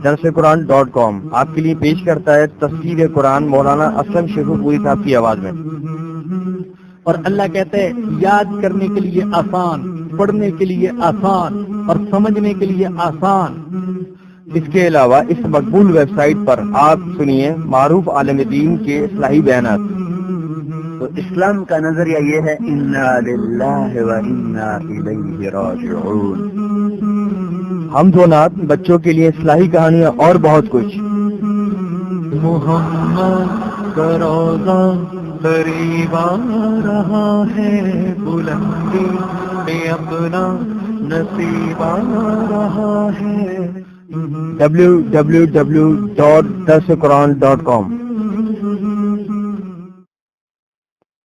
درسقرآن.com آپ کے لیے پیش کرتا ہے تفسیر قرآن مولانا اسلم شیخو پوری صاحب کی آواز میں۔ اور اللہ کہتا ہے یاد کرنے کے لیے آسان، پڑھنے کے لیے آسان اور سمجھنے کے لیے آسان۔ اس کے علاوہ اس مقبول ویب سائٹ پر آپ سنیے معروف عالم دین کے اصلاحی بیانات۔ تو اسلام کا نظریہ یہ ہے انا للہ و انا الیہ راجعون۔ حمد و نعت، بچوں کے لیے اصلاحی کہانیاں اور بہت کچھ۔ محمد کا روضہ قریب آ رہا ہے، بلندی میں اپنا نصیب آ رہا ہے۔ www.darsequran.com۔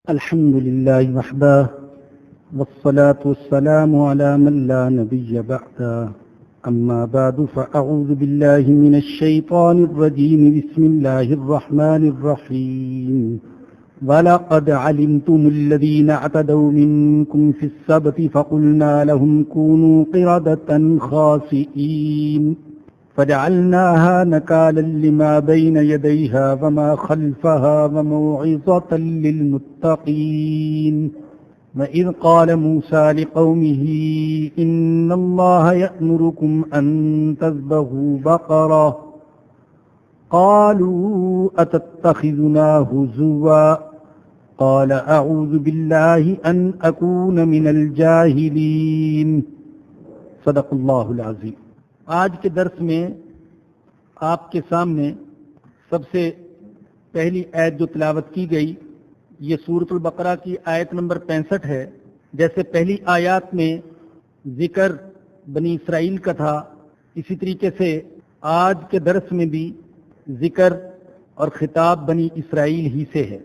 الحمد لله وحده والصلاة والسلام على من لا نبي بعده، أما بعد فأعوذ بالله من الشيطان الرجيم، بسم الله الرحمن الرحيم۔ وَلَقَدْ عَلِمْتُمُ الَّذِينَ اعْتَدَوْا مِنكُمْ فِي السَّبْتِ فَقُلْنَا لَهُمْ كُونُوا قِرَدَةً خَاسِئِينَ فَجَعَلْنَاهَا نَكَالًا لِمَا بَيْنَ يَدَيْهَا وَمَا خَلْفَهَا وَمَوْعِظَةً لِلْمُتَّقِينَ۔ وَإِذْ قَالَ مُوسَى لِقَوْمِهِ إِنَّ اللَّهَ يَأْمُرُكُمْ أَن تَذْبَحُوا بَقَرَةً قالوا أتتخذنا هزوا قال أعوذ بالله أن أكون من الجاهلين۔ صدق اللہ العظیم۔ آج کے درس میں آپ کے سامنے سب سے پہلی آیت جو تلاوت کی گئی یہ سورۃ البقرہ کی آیت نمبر 65 ہے۔ جیسے پہلی آیات میں ذکر بنی اسرائیل کا تھا، اسی طریقے سے آج کے درس میں بھی ذکر اور خطاب بنی اسرائیل ہی سے ہے۔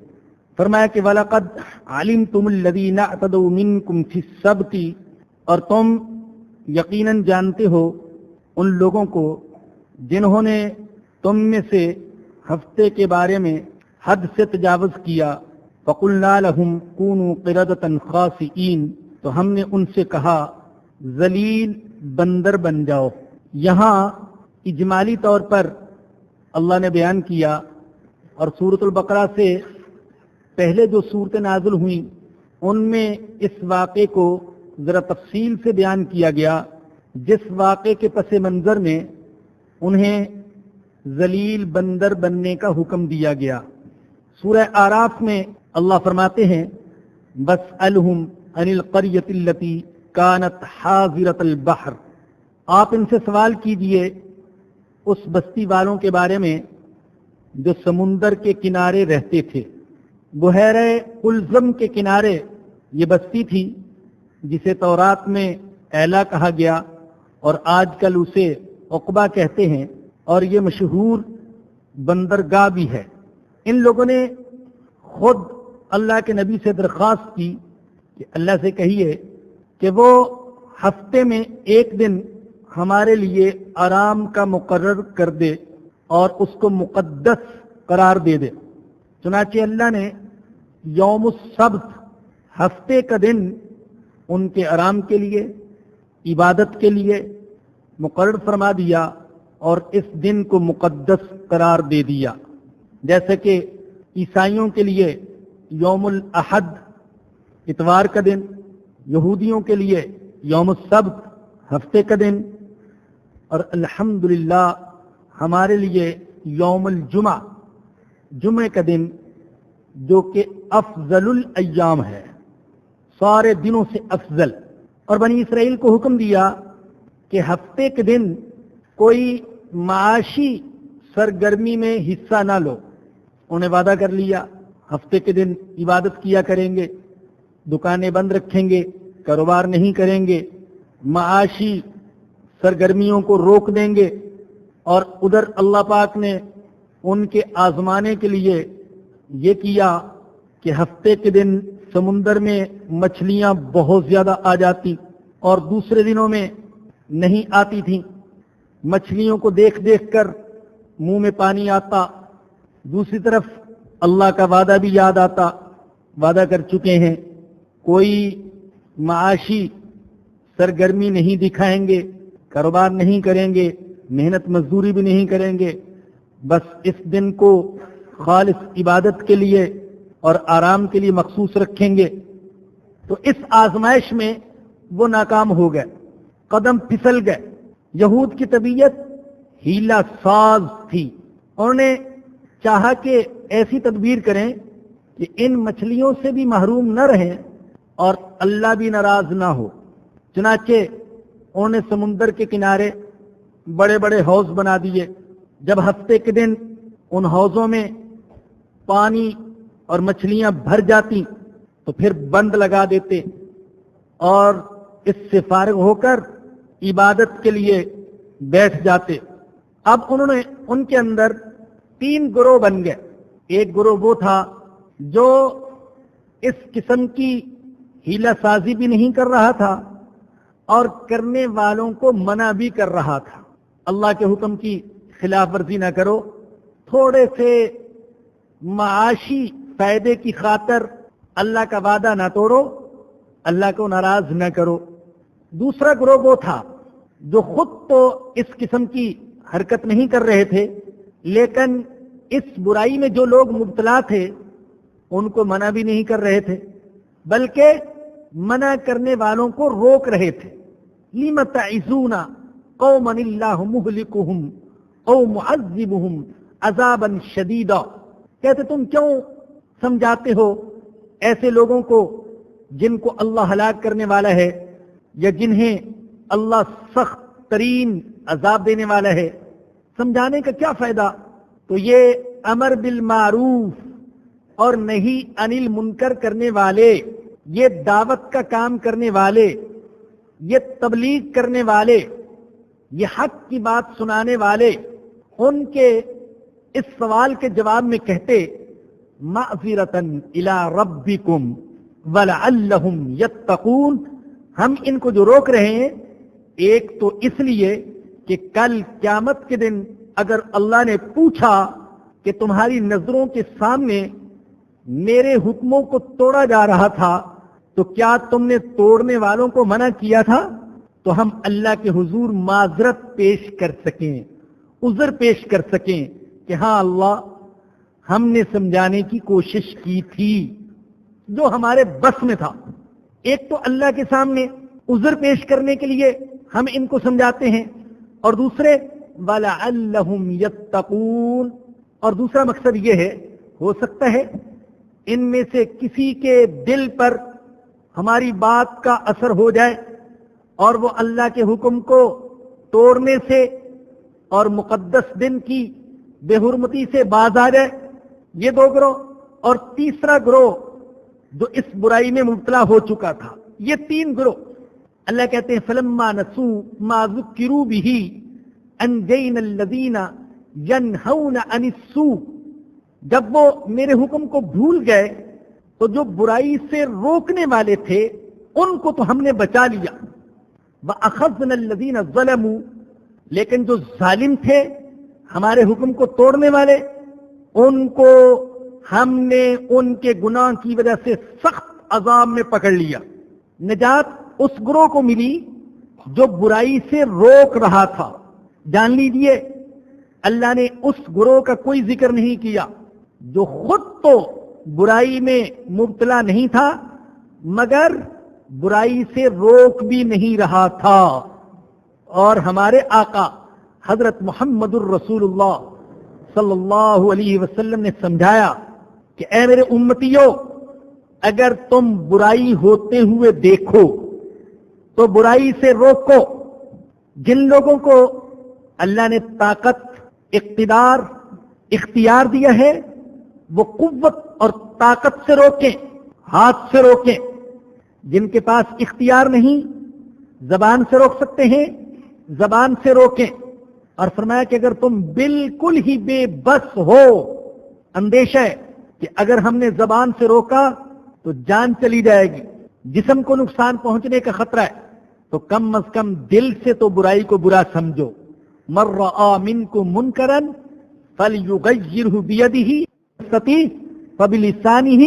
فرمایا کہ وَلَقَدْ عَلِمْتُمُ الَّذِينَ اعْتَدَوْا مِنْكُمْ فِي السَّبْتِ، اور تم یقیناً جانتے ہو ان لوگوں کو جنہوں نے تم میں سے ہفتے کے بارے میں حد سے تجاوز کیا۔ فَقُلْنَا لَهُمْ كُونُوا قِرَدَةً خَاسِئِينَ، تو ہم نے ان سے کہا ذلیل بندر بن جاؤ۔ یہاں اجمالی طور پر اللہ نے بیان کیا، اور سورۃ البقرہ سے پہلے جو صورتیں نازل ہوئیں ان میں اس واقعے کو ذرا تفصیل سے بیان کیا گیا، جس واقعے کے پس منظر میں انہیں ذلیل بندر بننے کا حکم دیا گیا۔ سورہ آراف میں اللہ فرماتے ہیں وَاسْأَلْهُمْ عَنِ الْقَرْيَةِ الَّتِي كَانَتْ حَاضِرَةَ الْبَحْرِ، آپ ان سے سوال کیجئے اس بستی والوں کے بارے میں جو سمندر کے کنارے رہتے تھے۔ بحیرہ قلزم کے کنارے یہ بستی تھی جسے تورات میں ایلا کہا گیا اور آج کل اسے عقبہ کہتے ہیں، اور یہ مشہور بندرگاہ بھی ہے۔ ان لوگوں نے خود اللہ کے نبی سے درخواست کی کہ اللہ سے کہیے کہ وہ ہفتے میں ایک دن ہمارے لیے آرام کا مقرر کر دے اور اس کو مقدس قرار دے دے۔ چنانچہ اللہ نے یوم السبت، ہفتے کا دن، ان کے آرام کے لیے، عبادت کے لیے مقرر فرما دیا اور اس دن کو مقدس قرار دے دیا۔ جیسے کہ عیسائیوں کے لیے یوم الاحد اتوار کا دن، یہودیوں کے لیے یوم السبت ہفتے کا دن، اور الحمدللہ ہمارے لیے یوم الجمعہ جمعے کا دن، جو کہ افضل الایام ہے، سارے دنوں سے افضل۔ اور بنی اسرائیل کو حکم دیا کہ ہفتے کے دن کوئی معاشی سرگرمی میں حصہ نہ لو۔ انہیں وعدہ کر لیا ہفتے کے دن عبادت کیا کریں گے، دکانیں بند رکھیں گے، کاروبار نہیں کریں گے، معاشی سرگرمیوں کو روک دیں گے۔ اور ادھر اللہ پاک نے ان کے آزمانے کے لیے یہ کیا کہ ہفتے کے دن سمندر میں مچھلیاں بہت زیادہ آ جاتی اور دوسرے دنوں میں نہیں آتی تھیں۔ مچھلیوں کو دیکھ دیکھ کر منہ میں پانی آتا، دوسری طرف اللہ کا وعدہ بھی یاد آتا، وعدہ کر چکے ہیں کوئی معاشی سرگرمی نہیں دکھائیں گے، کاروبار نہیں کریں گے، محنت مزدوری بھی نہیں کریں گے، بس اس دن کو خالص عبادت کے لیے اور آرام کے لیے مخصوص رکھیں گے، تو اس آزمائش میں وہ ناکام ہو گئے، قدم پھسل گئے۔ یہود کی طبیعت ہیلا ساز تھی، انہوں نے چاہا کہ ایسی تدبیر کریں کہ ان مچھلیوں سے بھی محروم نہ رہیں اور اللہ بھی ناراض نہ ہو۔ چنانچہ انہوں نے سمندر کے کنارے بڑے بڑے حوض بنا دیے۔ جب ہفتے کے دن ان حوضوں میں پانی اور مچھلیاں بھر جاتی تو پھر بند لگا دیتے اور اس سے فارغ ہو کر عبادت کے لیے بیٹھ جاتے۔ اب انہوں نے ان کے اندر 3 گروہ بن گئے۔ ایک گروہ وہ تھا جو اس قسم کی ہیلا سازی بھی نہیں کر رہا تھا اور کرنے والوں کو منع بھی کر رہا تھا، اللہ کے حکم کی خلاف ورزی نہ کرو، تھوڑے سے معاشی فائدے کی خاطر اللہ کا وعدہ نہ توڑو، اللہ کو ناراض نہ کرو۔ دوسرا گروہ وہ تھا جو خود تو اس قسم کی حرکت نہیں کر رہے تھے، لیکن اس برائی میں جو لوگ مبتلا تھے ان کو منع بھی نہیں کر رہے تھے، بلکہ منع کرنے والوں کو روک رہے تھے۔ لِمَ تَعِظُونَ قَوْمًا اللَّهُ مُهْلِكُهُمْ أَوْ مُعَذِّبُهُمْ عَذَابًا شَدِيدًا، کہتے تم کیوں سمجھاتے ہو ایسے لوگوں کو جن کو اللہ ہلاک کرنے والا ہے یا جنہیں اللہ سخت ترین عذاب دینے والا ہے، سمجھانے کا کیا فائدہ؟ تو یہ امر بالمعروف اور نہی عن المنکر کرنے والے، یہ دعوت کا کام کرنے والے، یہ تبلیغ کرنے والے، یہ حق کی بات سنانے والے، ان کے اس سوال کے جواب میں کہتے معذرتاً الی ربکم ولعلہم یتقون، ہم ان کو جو روک رہے ہیں ایک تو اس لیے کہ کل قیامت کے دن اگر اللہ نے پوچھا کہ تمہاری نظروں کے سامنے میرے حکموں کو توڑا جا رہا تھا تو کیا تم نے توڑنے والوں کو منع کیا تھا، تو ہم اللہ کے حضور معذرت پیش کر سکیں، عذر پیش کر سکیں کہ ہاں اللہ ہم نے سمجھانے کی کوشش کی تھی جو ہمارے بس میں تھا۔ ایک تو اللہ کے سامنے عذر پیش کرنے کے لیے ہم ان کو سمجھاتے ہیں، اور دوسرے وَلَعَلَّهُمْ يَتَّقُونَ، اور دوسرا مقصد یہ ہے ہو سکتا ہے ان میں سے کسی کے دل پر ہماری بات کا اثر ہو جائے اور وہ اللہ کے حکم کو توڑنے سے اور مقدس دن کی بے حرمتی سے باز آ جائے۔ یہ 2 گروہ، اور تیسرا گروہ جو اس برائی میں مبتلا ہو چکا تھا۔ یہ 3 گروہ اللہ کہتے ہیں فَلَمَّا نَسُوا مَا ذُكِّرُوا بِهِ أَنجَيْنَا الَّذِينَ يَنْهَوْنَ عَنِ السُّوءِ، جب وہ میرے حکم کو بھول گئے تو جو برائی سے روکنے والے تھے ان کو تو ہم نے بچا لیا۔ وَأَخَذْنَا الَّذِينَ ظَلَمُوا، لیکن جو ظالم تھے ہمارے حکم کو توڑنے والے، ان کو ہم نے ان کے گناہ کی وجہ سے سخت عذاب میں پکڑ لیا۔ نجات اس گروہ کو ملی جو برائی سے روک رہا تھا۔ جان لیجئے اللہ نے اس گروہ کا کوئی ذکر نہیں کیا جو خود تو برائی میں مبتلا نہیں تھا مگر برائی سے روک بھی نہیں رہا تھا۔ اور ہمارے آقا حضرت محمد الرسول اللہ صلی اللہ علیہ وسلم نے سمجھایا کہ اے میرے امتیوں، اگر تم برائی ہوتے ہوئے دیکھو تو برائی سے روکو۔ جن لوگوں کو اللہ نے طاقت، اقتدار، اختیار دیا ہے وہ قوت اور طاقت سے روکیں، ہاتھ سے روکیں۔ جن کے پاس اختیار نہیں زبان سے روک سکتے ہیں، زبان سے روکیں۔ اور فرمایا کہ اگر تم بالکل ہی بے بس ہو، اندیشہ ہے کہ اگر ہم نے زبان سے روکا تو جان چلی جائے گی، جسم کو نقصان پہنچنے کا خطرہ ہے، تو کم از کم دل سے تو برائی کو برا سمجھو۔ مَن رَآ مِنکُم مُنکرًا فَلْیُغَیِّرْہُ بِیَدِہِ یستطیع فَبِلِسَانِہِ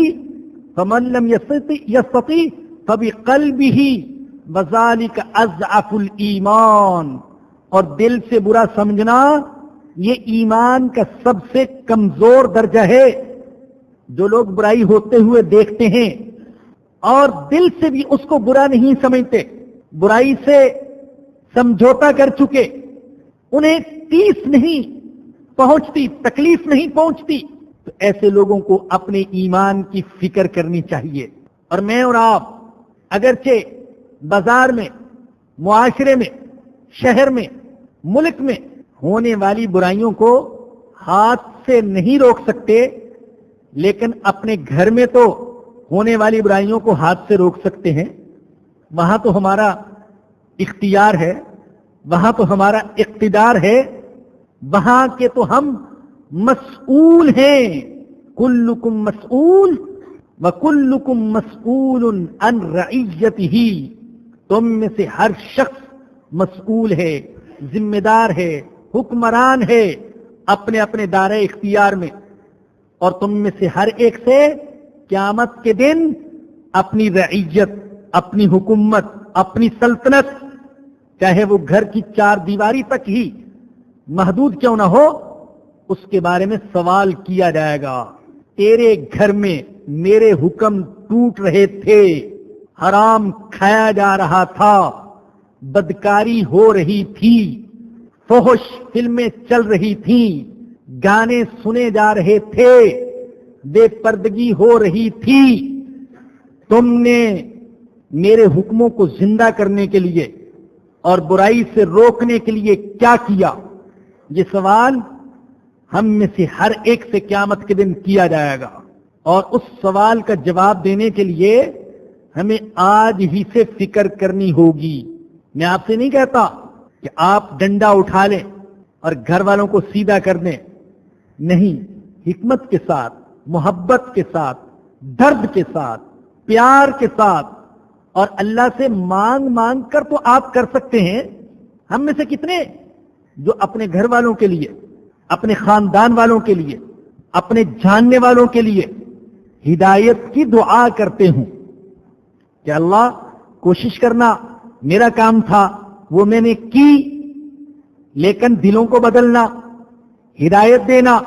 فَمَن لَم یستطع فَبِقَلْبِہِ وذالک اضعف الایمان، اور دل سے برا سمجھنا یہ ایمان کا سب سے کمزور درجہ ہے۔ جو لوگ برائی ہوتے ہوئے دیکھتے ہیں اور دل سے بھی اس کو برا نہیں سمجھتے، برائی سے سمجھوتا کر چکے، انہیں ٹھیس نہیں پہنچتی، تکلیف نہیں پہنچتی، تو ایسے لوگوں کو اپنے ایمان کی فکر کرنی چاہیے۔ اور میں اور آپ اگرچہ بازار میں، معاشرے میں، شہر میں، ملک میں ہونے والی برائیوں کو ہاتھ سے نہیں روک سکتے، لیکن اپنے گھر میں تو ہونے والی برائیوں کو ہاتھ سے روک سکتے ہیں۔ وہاں تو ہمارا اختیار ہے، وہاں تو ہمارا اقتدار ہے، وہاں کے تو ہم مسئول ہیں۔ کلکم مسئول وکلکم مسئول عن رعیتہ، تم میں سے ہر شخص مسئول ہے، ذمہ دار ہے، حکمران ہے اپنے اپنے دائرہ اختیار میں، اور تم میں سے ہر ایک سے قیامت کے دن اپنی رعیت، اپنی حکومت، اپنی سلطنت، چاہے وہ گھر کی چار دیواری تک ہی محدود کیوں نہ ہو، اس کے بارے میں سوال کیا جائے گا۔ تیرے گھر میں میرے حکم ٹوٹ رہے تھے، حرام کھایا جا رہا تھا، بدکاری ہو رہی تھی، فحش فلمیں چل رہی تھیں، گانے سنے جا رہے تھے، بے پردگی ہو رہی تھی، تم نے میرے حکموں کو زندہ کرنے کے لیے اور برائی سے روکنے کے لیے کیا کیا؟ یہ سوال ہم میں سے ہر ایک سے قیامت کے دن کیا جائے گا، اور اس سوال کا جواب دینے کے لیے ہمیں آج ہی سے فکر کرنی ہوگی۔ میں آپ سے نہیں کہتا کہ آپ ڈنڈا اٹھا لیں اور گھر والوں کو سیدھا کر دیں، نہیں، حکمت کے ساتھ، محبت کے ساتھ، درد کے ساتھ، پیار کے ساتھ، اور اللہ سے مانگ مانگ کر تو آپ کر سکتے ہیں۔ ہم میں سے کتنے جو اپنے گھر والوں کے لیے، اپنے خاندان والوں کے لیے، اپنے جاننے والوں کے لیے ہدایت کی دعا کرتے ہوں کہ اللہ کوشش کرنا، میرا کام تھا وہ میں نے کی، لیکن دلوں کو بدلنا، ہدایت دینا،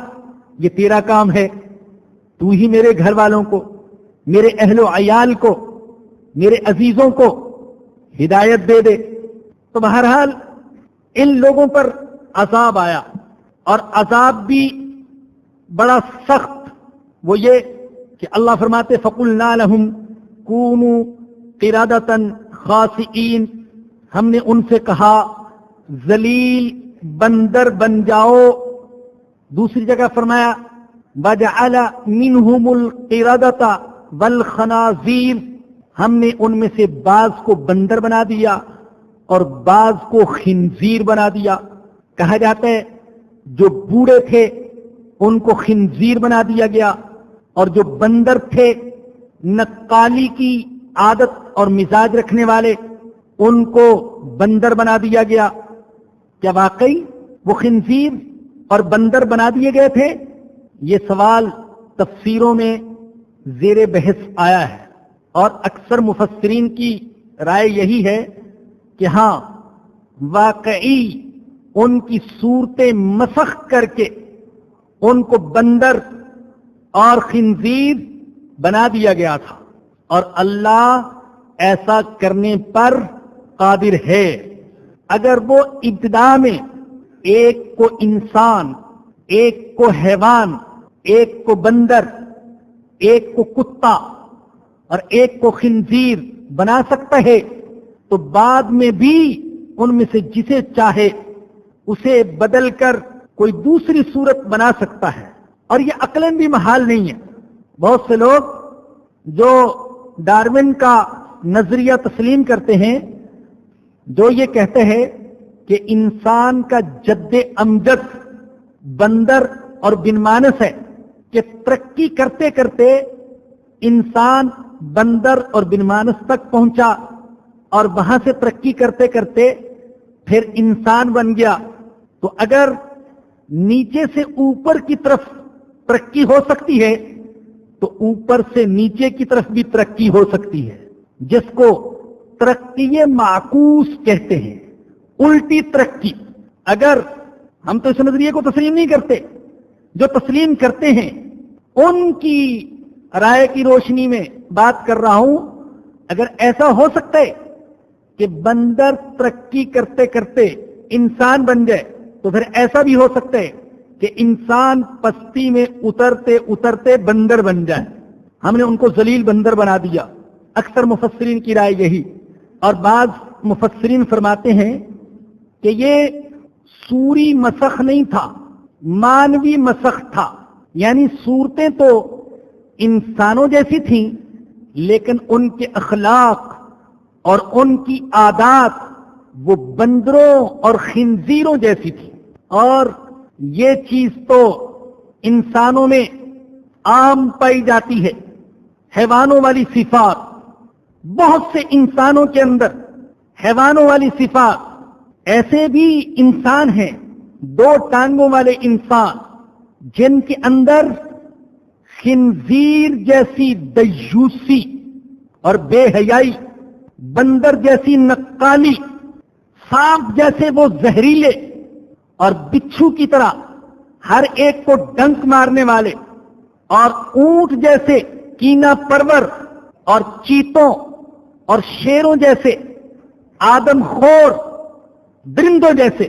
یہ تیرا کام ہے، تو ہی میرے گھر والوں کو، میرے اہل و عیال کو، میرے عزیزوں کو ہدایت دے دے۔ تو بہرحال ان لوگوں پر عذاب آیا، اور عذاب بھی بڑا سخت، وہ یہ کہ اللہ فرماتے فَقُلْنَا لَهُمْ كُونُوا قِرَدَةً خَاسِئِينَ، ہم نے ان سے کہا ذلیل بندر بن جاؤ۔ دوسری جگہ فرمایا وَجَعَلَ مِنْهُمُ الْقِرَدَةَ وَالْخَنَازِيرَ، ہم نے ان میں سے بعض کو بندر بنا دیا اور بعض کو خنزیر بنا دیا۔ کہا جاتا ہے جو بوڑھے تھے ان کو خنزیر بنا دیا گیا، اور جو بندر تھے، نقالی کی عادت اور مزاج رکھنے والے، ان کو بندر بنا دیا گیا۔ کیا واقعی وہ خنزیر اور بندر بنا دیے گئے تھے؟ یہ سوال تفسیروں میں زیر بحث آیا ہے، اور اکثر مفسرین کی رائے یہی ہے کہ ہاں، واقعی ان کی صورتیں مسخ کر کے ان کو بندر اور خنزیر بنا دیا گیا تھا، اور اللہ ایسا کرنے پر قادر ہے۔ اگر وہ ابتدا میں ایک کو انسان، ایک کو حیوان، ایک کو بندر، ایک کو کتا اور ایک کو خنزیر بنا سکتا ہے، تو بعد میں بھی ان میں سے جسے چاہے اسے بدل کر کوئی دوسری صورت بنا سکتا ہے، اور یہ عقلاً بھی محال نہیں ہے۔ بہت سے لوگ جو ڈارون کا نظریہ تسلیم کرتے ہیں، جو یہ کہتے ہیں کہ انسان کا جد امجد بندر اور بنمانس ہے، کہ ترقی کرتے کرتے انسان بندر اور بنمانس تک پہنچا، اور وہاں سے ترقی کرتے کرتے پھر انسان بن گیا، تو اگر نیچے سے اوپر کی طرف ترقی ہو سکتی ہے تو اوپر سے نیچے کی طرف بھی ترقی ہو سکتی ہے۔ جس کو ترقی معکوس کہتے ہیں، الٹی ترقی. اگر ہم تو اس نظریے کو تسلیم نہیں کرتے، جو تسلیم کرتے ہیں ان کی رائے کی روشنی میں بات کر رہا ہوں. اگر ایسا ہو سکتا ہے کہ بندر ترقی کرتے کرتے انسان بن جائے، تو پھر ایسا بھی ہو سکتا ہے کہ انسان پستی میں اترتے اترتے بندر بن جائے. ہم نے ان کو ذلیل بندر بنا دیا. اکثر مفسرین کی رائے یہی، اور بعض مفسرین فرماتے ہیں کہ یہ سوری مسخ نہیں تھا، مانوی مسخ تھا. یعنی صورتیں تو انسانوں جیسی تھیں، لیکن ان کے اخلاق اور ان کی عادات وہ بندروں اور خنزیروں جیسی تھی. اور یہ چیز تو انسانوں میں عام پائی جاتی ہے، حیوانوں والی صفات. بہت سے انسانوں کے اندر حیوانوں والی صفات. ایسے بھی انسان ہیں، 2 ٹانگوں والے انسان، جن کے اندر خنزیر جیسی دیوسی اور بے حیائی، بندر جیسی نقالی، سانپ جیسے وہ زہریلے، اور بچھو کی طرح ہر ایک کو ڈنک مارنے والے، اور اونٹ جیسے کینہ پرور، اور چیتوں اور شیروں جیسے آدم خور، درندوں جیسے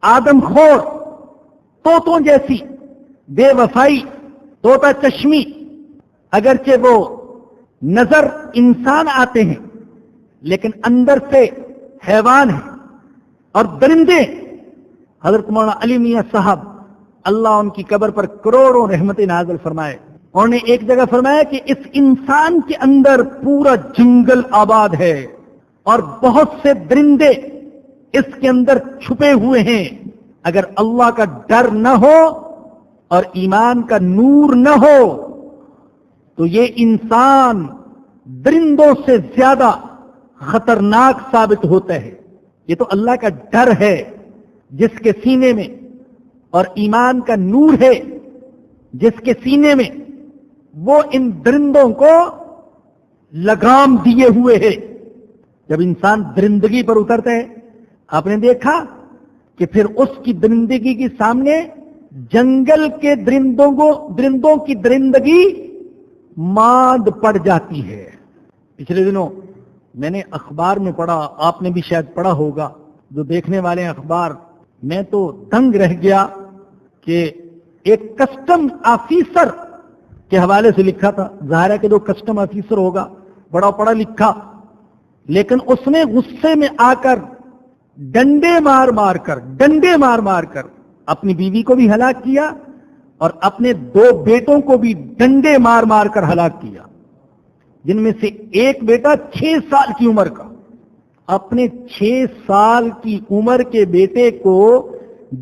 آدم خور، طوطوں جیسی بے وفائی، طوطا چشمی. اگرچہ وہ نظر انسان آتے ہیں لیکن اندر سے حیوان ہیں. اور درندے، حضرت مولانا علی میاں صاحب اللہ ان کی قبر پر کروڑوں رحمت نازل فرمائے، انہوں نے ایک جگہ فرمایا کہ اس انسان کے اندر پورا جنگل آباد ہے اور بہت سے درندے اس کے اندر چھپے ہوئے ہیں. اگر اللہ کا ڈر نہ ہو اور ایمان کا نور نہ ہو تو یہ انسان درندوں سے زیادہ خطرناک ثابت ہوتا ہے. یہ تو اللہ کا ڈر ہے جس کے سینے میں، اور ایمان کا نور ہے جس کے سینے میں، وہ ان درندوں کو لگام دیے ہوئے ہے. جب انسان درندگی پر اترتا ہے، آپ نے دیکھا کہ پھر اس کی درندگی کے سامنے جنگل کے درندوں کی درندگی ماند پڑ جاتی ہے. پچھلے دنوں میں نے اخبار میں پڑھا، آپ نے بھی شاید پڑھا ہوگا جو دیکھنے والے ہیں اخبار. میں تو دنگ رہ گیا کہ ایک کسٹم آفیسر کے حوالے سے لکھا تھا. ظاہر ہے کہ جو کسٹم آفیسر ہوگا بڑا پڑھا لکھا، لیکن اس نے غصے میں آ کر ڈنڈے مار مار کر اپنی بیوی کو بھی ہلاک کیا اور اپنے 2 بیٹوں کو بھی ڈنڈے مار مار کر ہلاک کیا، جن میں سے ایک بیٹا 6 سال کی عمر کا. اپنے 6 سال کی عمر کے بیٹے کو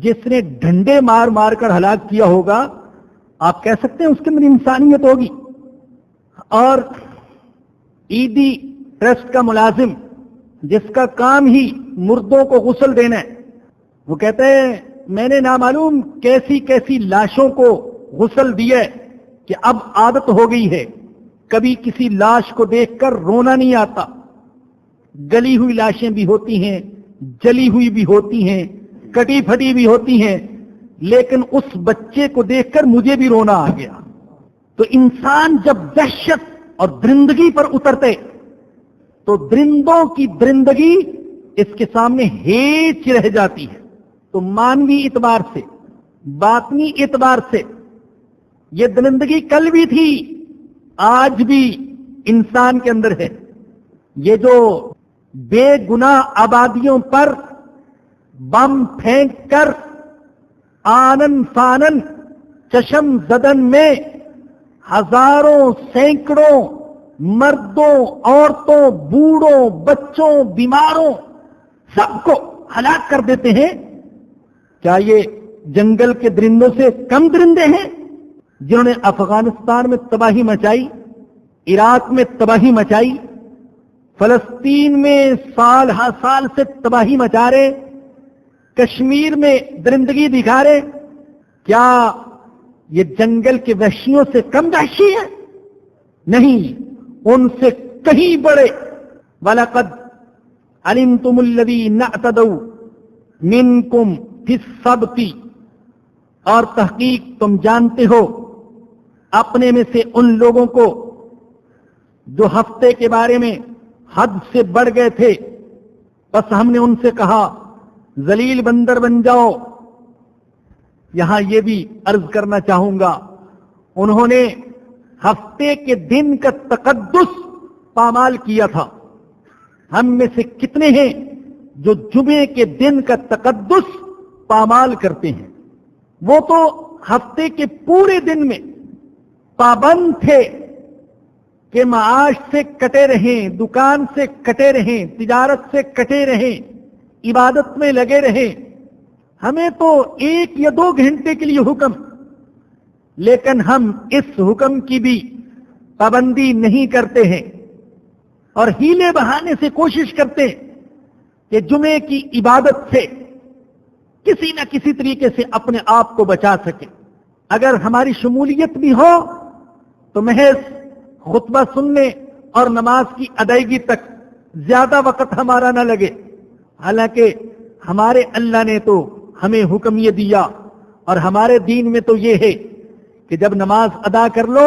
جس نے ڈنڈے مار مار کر ہلاک کیا ہوگا، آپ کہہ سکتے ہیں اس کے اندر انسانیت ہوگی. اور عیدی ٹرسٹ کا ملازم جس کا کام ہی مردوں کو غسل دینا ہے، وہ کہتے ہیں میں نے نامعلوم کیسی کیسی لاشوں کو غسل دیا ہے کہ اب عادت ہو گئی ہے، کبھی کسی لاش کو دیکھ کر رونا نہیں آتا. گلی ہوئی لاشیں بھی ہوتی ہیں، جلی ہوئی بھی ہوتی ہیں، کٹی پھٹی بھی ہوتی ہیں، لیکن اس بچے کو دیکھ کر مجھے بھی رونا آ گیا. تو انسان جب دہشت اور درندگی پر اترتے تو درندوں کی درندگی اس کے سامنے ہیچ رہ جاتی ہے. تو مانوی اعتبار سے، باطنی اعتبار سے یہ درندگی کل بھی تھی، آج بھی انسان کے اندر ہے. یہ جو بے گناہ آبادیوں پر بم پھینک کر آنن فانن چشم زدن میں ہزاروں سینکڑوں مردوں، عورتوں، بوڑھوں، بچوں، بیماروں سب کو ہلاک کر دیتے ہیں، کیا یہ جنگل کے درندوں سے کم درندے ہیں جنہوں نے افغانستان میں تباہی مچائی، عراق میں تباہی مچائی، فلسطین میں سال ہر سال سے تباہی مچا رہے، کشمیر میں درندگی دکھا رہے؟ کیا یہ جنگل کے وحشیوں سے کم وحشی ہے؟ نہیں، ان سے کہیں بڑے وَلَقَدْ عَلِمْتُمُ الَّذِينَ اعْتَدَوْا مِنْكُمْ فِي السَّبْتِ، اور تحقیق تم جانتے ہو اپنے میں سے ان لوگوں کو جو ہفتے کے بارے میں حد سے بڑھ گئے تھے، بس ہم نے ان سے کہا ذلیل بندر بن جاؤ۔ یہاں یہ بھی عرض کرنا چاہوں گا، انہوں نے ہفتے کے دن کا تقدس پامال کیا تھا۔ ہم میں سے کتنے ہیں جو جمعے کے دن کا تقدس پامال کرتے ہیں؟ وہ تو ہفتے کے پورے دن میں پابند تھے کہ معاش سے کٹے رہیں، دکان سے کٹے رہیں، تجارت سے کٹے رہیں، عبادت میں لگے رہیں۔ ہمیں تو 1 یا 2 گھنٹے کے لیے حکم، لیکن ہم اس حکم کی بھی پابندی نہیں کرتے ہیں اور ہیلے بہانے سے کوشش کرتے ہیں کہ جمعے کی عبادت سے کسی نہ کسی طریقے سے اپنے آپ کو بچا سکے۔ اگر ہماری شمولیت بھی ہو تو محض خطبہ سننے اور نماز کی ادائیگی تک زیادہ وقت ہمارا نہ لگے، حالانکہ ہمارے اللہ نے تو ہمیں حکم یہ دیا، اور ہمارے دین میں تو یہ ہے کہ جب نماز ادا کر لو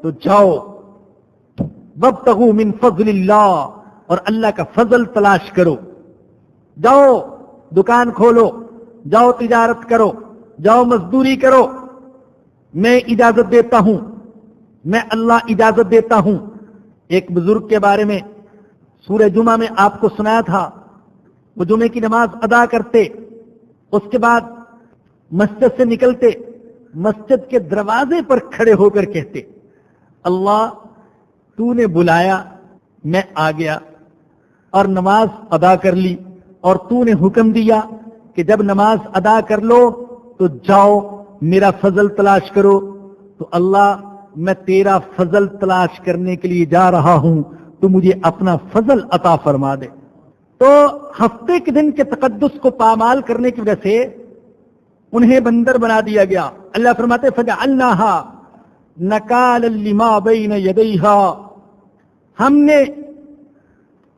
تو جاؤ وابتغوا من فضل اللہ، اور اللہ کا فضل تلاش کرو، جاؤ دکان کھولو، جاؤ تجارت کرو، جاؤ مزدوری کرو، میں اجازت دیتا ہوں، میں اللہ اجازت دیتا ہوں۔ ایک بزرگ کے بارے میں سورہ جمعہ میں آپ کو سنایا تھا، وہ جمعے کی نماز ادا کرتے، اس کے بعد مسجد سے نکلتے، مسجد کے دروازے پر کھڑے ہو کر کہتے اللہ تو نے بلایا، میں آ گیا اور نماز ادا کر لی، اور تو نے حکم دیا کہ جب نماز ادا کر لو تو جاؤ میرا فضل تلاش کرو، تو اللہ میں تیرا فضل تلاش کرنے کے لیے جا رہا ہوں، تو مجھے اپنا فضل عطا فرما دے۔ تو ہفتے کے دن کے تقدس کو پامال کرنے کی وجہ سے انہیں بندر بنا دیا گیا۔ اللہ فرماتے فَجَعَلْنَاهَا نَكَالًا لِمَا بَيْنَ يَدَيْهَا، ہم نے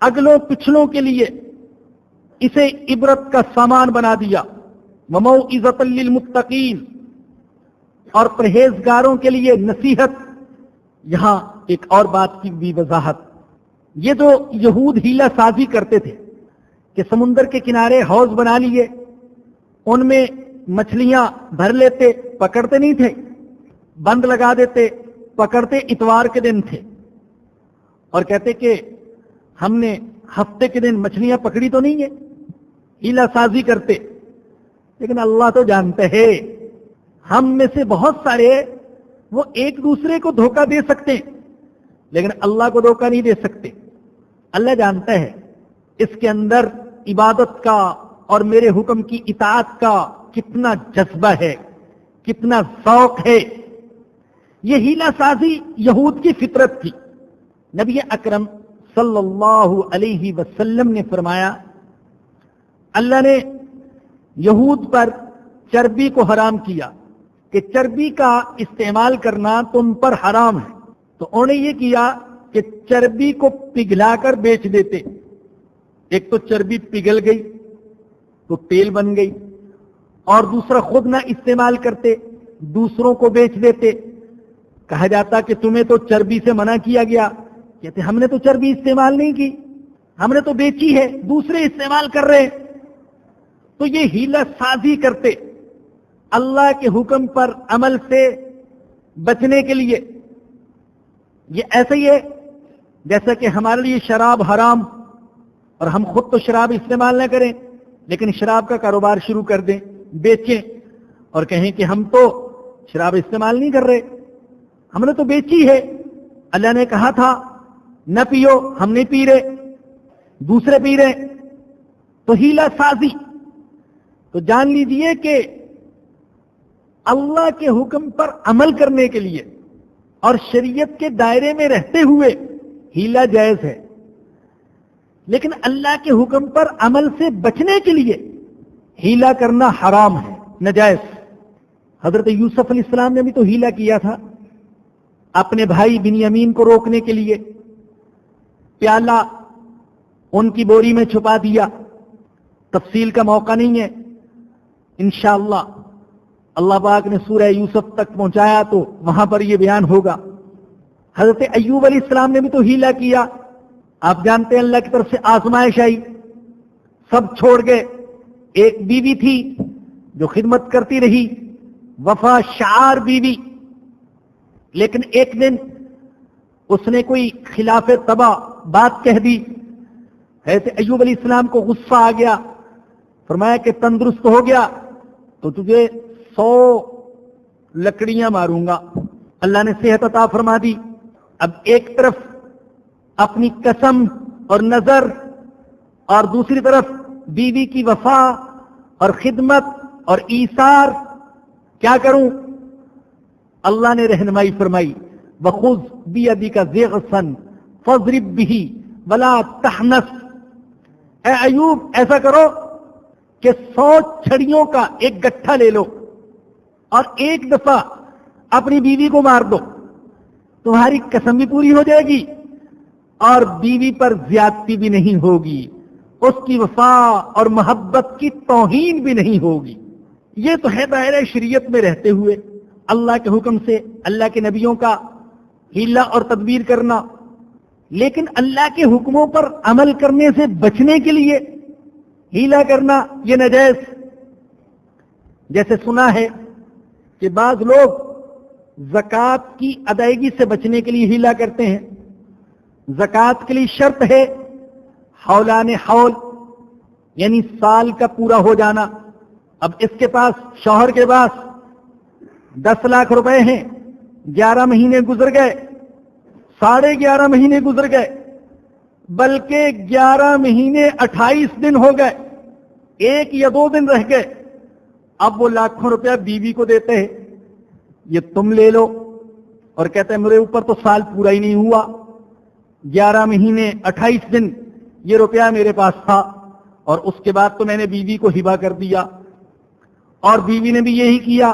اگلوں پچھلوں کے لیے اسے عبرت کا سامان بنا دیا، وَمَوْعِظَةً لِّلْمُتَّقِينَ، اور پرہیزگاروں کے لیے نصیحت۔ یہاں ایک اور بات کی بھی وضاحت، یہ جو یہود ہیلہ سازی کرتے تھے کہ سمندر کے کنارے حوض بنا لیے، ان میں مچھلیاں بھر لیتے، پکڑتے نہیں تھے، بند لگا دیتے، پکڑتے اتوار کے دن تھے، اور کہتے کہ ہم نے ہفتے کے دن مچھلیاں پکڑی تو نہیں ہے، ہیلہ سازی کرتے۔ لیکن اللہ تو جانتے ہیں ہم میں سے بہت سارے وہ ایک دوسرے کو دھوکہ دے سکتے ہیں، لیکن اللہ کو دھوکہ نہیں دے سکتے۔ اللہ جانتا ہے اس کے اندر عبادت کا اور میرے حکم کی اطاعت کا کتنا جذبہ ہے، کتنا ذوق ہے۔ یہ ہیلہ سازی یہود کی فطرت تھی۔ نبی اکرم صلی اللہ علیہ وسلم نے فرمایا، اللہ نے یہود پر چربی کو حرام کیا کہ چربی کا استعمال کرنا تم پر حرام ہے، تو انہوں نے یہ کیا کہ چربی کو پگھلا کر بیچ دیتے۔ ایک تو چربی پگھل گئی تو تیل بن گئی، اور دوسرا خود نہ استعمال کرتے، دوسروں کو بیچ دیتے۔ کہا جاتا کہ تمہیں تو چربی سے منع کیا گیا، کہتے ہم نے تو چربی استعمال نہیں کی، ہم نے تو بیچی ہے، دوسرے استعمال کر رہے ہیں۔ تو یہ ہیلہ سازی کرتے اللہ کے حکم پر عمل سے بچنے کے لیے۔ یہ ایسا ہی ہے جیسا کہ ہمارے لیے شراب حرام، اور ہم خود تو شراب استعمال نہ کریں، لیکن شراب کا کاروبار شروع کر دیں، بیچیں، اور کہیں کہ ہم تو شراب استعمال نہیں کر رہے، ہم نے تو بیچی ہے، اللہ نے کہا تھا نہ پیو، ہم نہیں پی رہے، دوسرے پی رہے، تو ہیلہ سازی۔ تو جان لیجئے کہ اللہ کے حکم پر عمل کرنے کے لیے اور شریعت کے دائرے میں رہتے ہوئے ہیلہ جائز ہے، لیکن اللہ کے حکم پر عمل سے بچنے کے لیے ہیلہ کرنا حرام ہے، ناجائز۔ حضرت یوسف علیہ السلام نے بھی تو ہیلہ کیا تھا اپنے بھائی بنیامین کو روکنے کے لیے۔ پیالہ ان کی بوری میں چھپا دیا. تفصیل کا موقع نہیں ہے، انشاءاللہ اللہ پاک نے سورہ یوسف تک پہنچایا تو وہاں پر یہ بیان ہوگا. حضرت ایوب علیہ السلام نے بھی تو ہیلا کیا. آپ جانتے ہیں اللہ کی طرف سے آزمائش آئی، سب چھوڑ گئے. ایک بیوی تھی جو خدمت کرتی رہی، وفا شعار بیوی، لیکن ایک دن اس نے کوئی خلاف طبع بات کہہ دی. حضرت ایوب علیہ السلام کو غصہ آ گیا، فرمایا کہ تندرست ہو گیا تو تجھے 100 لکڑیاں ماروں گا. اللہ نے صحت عطا فرما دی. اب ایک طرف اپنی قسم اور نظر اور دوسری طرف بیوی کی وفا اور خدمت اور ایثار، کیا کروں؟ اللہ نے رہنمائی فرمائی، وَخُذْ بِيَدِكَ ضِغْثًا فَاضْرِبْ بِهِ وَلَا تَحْنَثْ. اے ایوب ایسا کرو کہ 100 چھڑیوں کا ایک گٹھا لے لو اور ایک دفعہ اپنی بیوی کو مار دو، تمہاری قسم بھی پوری ہو جائے گی اور بیوی پر زیادتی بھی نہیں ہوگی، اس کی وفا اور محبت کی توہین بھی نہیں ہوگی. یہ تو ہے دائرہ شریعت میں رہتے ہوئے اللہ کے حکم سے اللہ کے نبیوں کا ہیلا اور تدبیر کرنا. لیکن اللہ کے حکموں پر عمل کرنے سے بچنے کے لیے ہیلا کرنا یہ ناجائز. جیسے سنا ہے کہ بعض لوگ زکوٰۃ کی ادائیگی سے بچنے کے لیے ہیلا کرتے ہیں. زکوٰۃ کے لیے شرط ہے حولان حول، یعنی سال کا پورا ہو جانا. اب اس کے پاس، شوہر کے پاس 10 لاکھ روپے ہیں، 11 مہینے گزر گئے، 11.5 مہینے گزر گئے، بلکہ 11 مہینے 28 دن ہو گئے، 1 یا 2 دن رہ گئے. اب وہ لاکھوں روپیہ بیوی کو دیتے ہیں، یہ تم لے لو، اور کہتے ہیں میرے اوپر تو سال پورا ہی نہیں ہوا، 11 مہینے 28 دن یہ روپیہ میرے پاس تھا اور اس کے بعد تو میں نے بیوی کو ہبہ کر دیا. اور بیوی نے بھی یہی کیا،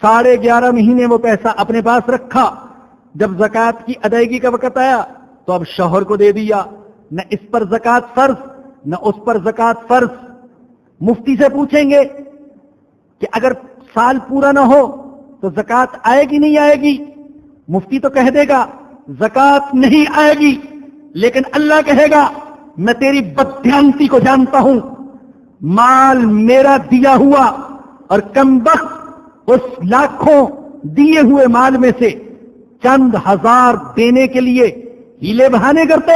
11.5 مہینے وہ پیسہ اپنے پاس رکھا. جب زکوٰۃ کی ادائیگی کا وقت آیا تو اب شوہر کو دے دیا. نہ اس پر زکوٰۃ فرض نہ اس پر زکوٰۃ فرض. مفتی سے پوچھیں گے کہ اگر سال پورا نہ ہو تو زکوٰۃ آئے گی نہیں آئے گی؟ مفتی تو کہہ دے گا زکوٰۃ نہیں آئے گی، لیکن اللہ کہے گا میں تیری بددھیانتی کو جانتا ہوں، مال میرا دیا ہوا اور کمبخت اس لاکھوں دیے ہوئے مال میں سے چند ہزار دینے کے لیے ہیلے بہانے کرتے.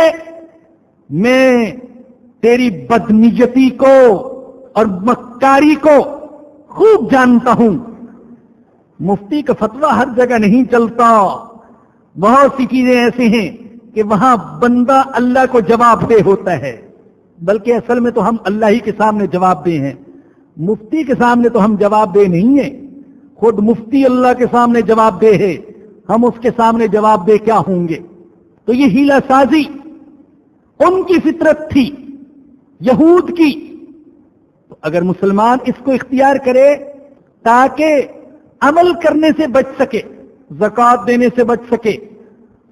میں تیری بدنیتی کو اور مکاری کو خوب جانتا ہوں. مفتی کا فتویٰ ہر جگہ نہیں چلتا. بہت سی چیزیں ایسی ہیں کہ وہاں بندہ اللہ کو جواب دہ ہوتا ہے، بلکہ اصل میں تو ہم اللہ ہی کے سامنے جواب دہ ہیں. مفتی کے سامنے تو ہم جواب دہ نہیں ہیں، خود مفتی اللہ کے سامنے جواب دہ ہے، ہم اس کے سامنے جواب دہ کیا ہوں گے؟ تو یہ ہیلا سازی ان کی فطرت تھی، یہود کی. تو اگر مسلمان اس کو اختیار کرے تاکہ عمل کرنے سے بچ سکے، زکوٰۃ دینے سے بچ سکے،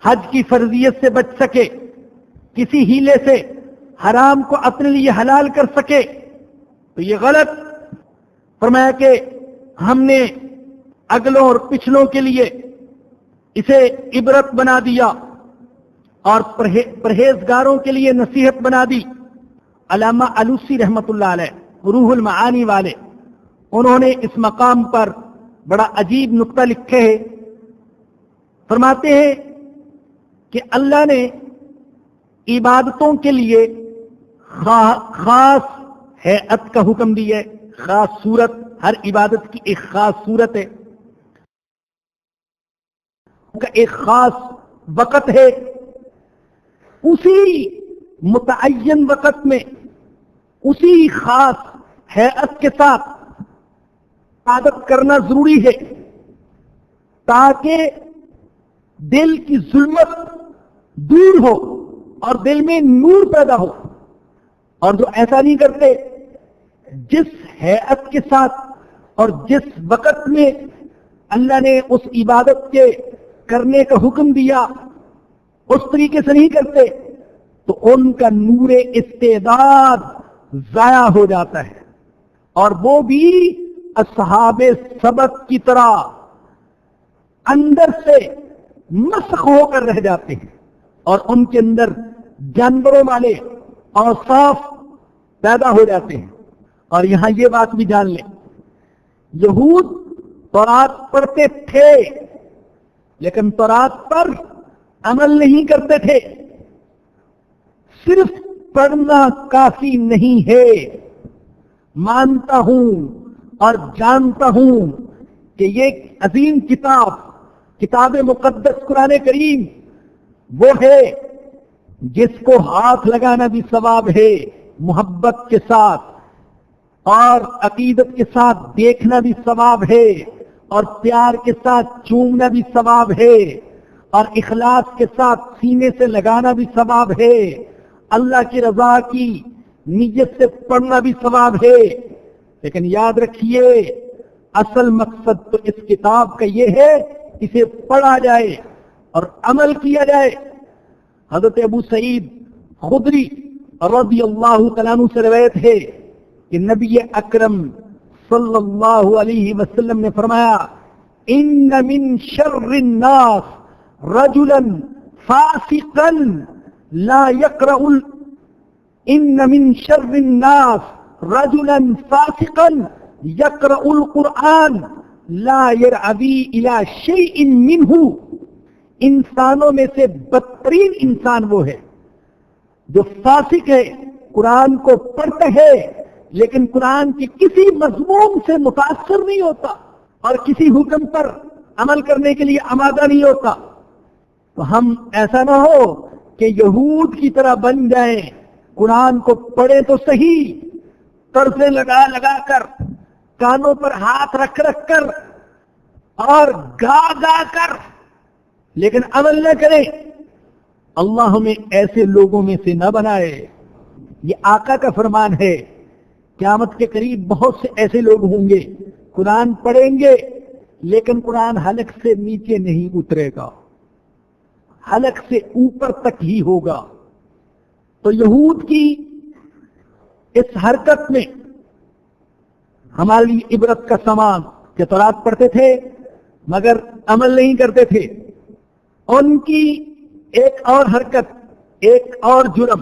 حج کی فرضیت سے بچ سکے، کسی ہیلے سے حرام کو اپنے لیے حلال کر سکے، تو یہ غلط. فرمایا کہ ہم نے اگلوں اور پچھلوں کے لیے اسے عبرت بنا دیا اور پرہیزگاروں کے لیے نصیحت بنا دی. علامہ علوسی رحمت اللہ علیہ روح المعانی والے، انہوں نے اس مقام پر بڑا عجیب نقطہ لکھے ہیں. فرماتے ہیں کہ اللہ نے عبادتوں کے لیے خاص ہیئت کا حکم دیا ہے، خاص صورت. ہر عبادت کی ایک خاص صورت ہے، کا ایک خاص وقت ہے. اسی متعین وقت میں اسی خاص ہیئت کے ساتھ عبادت کرنا ضروری ہے تاکہ دل کی ظلمت دور ہو اور دل میں نور پیدا ہو. اور جو ایسا نہیں کرتے، جس ہیئت کے ساتھ اور جس وقت میں اللہ نے اس عبادت کے کرنے کا حکم دیا اس طریقے سے نہیں کرتے، تو ان کا نور استعداد ضائع ہو جاتا ہے، اور وہ بھی اصحاب سبق کی طرح اندر سے مسخ ہو کر رہ جاتے ہیں، اور ان کے اندر جانوروں والے اوصاف پیدا ہو جاتے ہیں۔ اور یہاں یہ بات بھی جان لیں، یہود تورات پڑھتے تھے لیکن تورات پر عمل نہیں کرتے تھے۔ صرف پڑھنا کافی نہیں ہے، مانتا ہوں اور جانتا ہوں کہ یہ عظیم کتاب مقدس قرآن کریم وہ ہے جس کو ہاتھ لگانا بھی ثواب ہے محبت کے ساتھ، اور عقیدت کے ساتھ دیکھنا بھی ثواب ہے، اور پیار کے ساتھ چومنا بھی ثواب ہے، اور اخلاص کے ساتھ سینے سے لگانا بھی ثواب ہے، اللہ کی رضا کی نیت سے پڑھنا بھی ثواب ہے۔ لیکن یاد رکھیے اصل مقصد تو اس کتاب کا یہ ہے اسے پڑھا جائے اور عمل کیا جائے۔ حضرت ابو سعید خدری رضی اللہ تعالیٰ عنہ سے روایت ہے کہ نبی اکرم صلی اللہ علیہ وسلم نے فرمایا، ان من شر الناس رجلا فاسقا لا يقرأ ان من شر الناس رجلا فاسقا يقرأ القرآن لا يرعوي الى شيء منه۔ انسانوں میں سے بدترین انسان وہ ہے جو فاسق ہے، قرآن کو پڑھتا ہے لیکن قرآن کے کسی مضمون سے متاثر نہیں ہوتا اور کسی حکم پر عمل کرنے کے لیے آمادہ نہیں ہوتا۔ تو ہم ایسا نہ ہو کہ یہود کی طرح بن جائیں، قرآن کو پڑھے تو صحیح، طرزیں لگا لگا کر، کانوں پر ہاتھ رکھ رکھ کر اور گا گا کر، لیکن عمل نہ کریں۔ اللہ ہمیں ایسے لوگوں میں سے نہ بنائے۔ یہ آقا کا فرمان ہے، قیامت کے قریب بہت سے ایسے لوگ ہوں گے قرآن پڑھیں گے لیکن قرآن حلق سے نیچے نہیں اترے گا، حلق سے اوپر تک ہی ہوگا۔ تو یہود کی اس حرکت میں ہمارے لیے عبرت کا سامان کہ تورات پڑھتے تھے مگر عمل نہیں کرتے تھے۔ ان کی ایک اور حرکت، ایک اور جرم،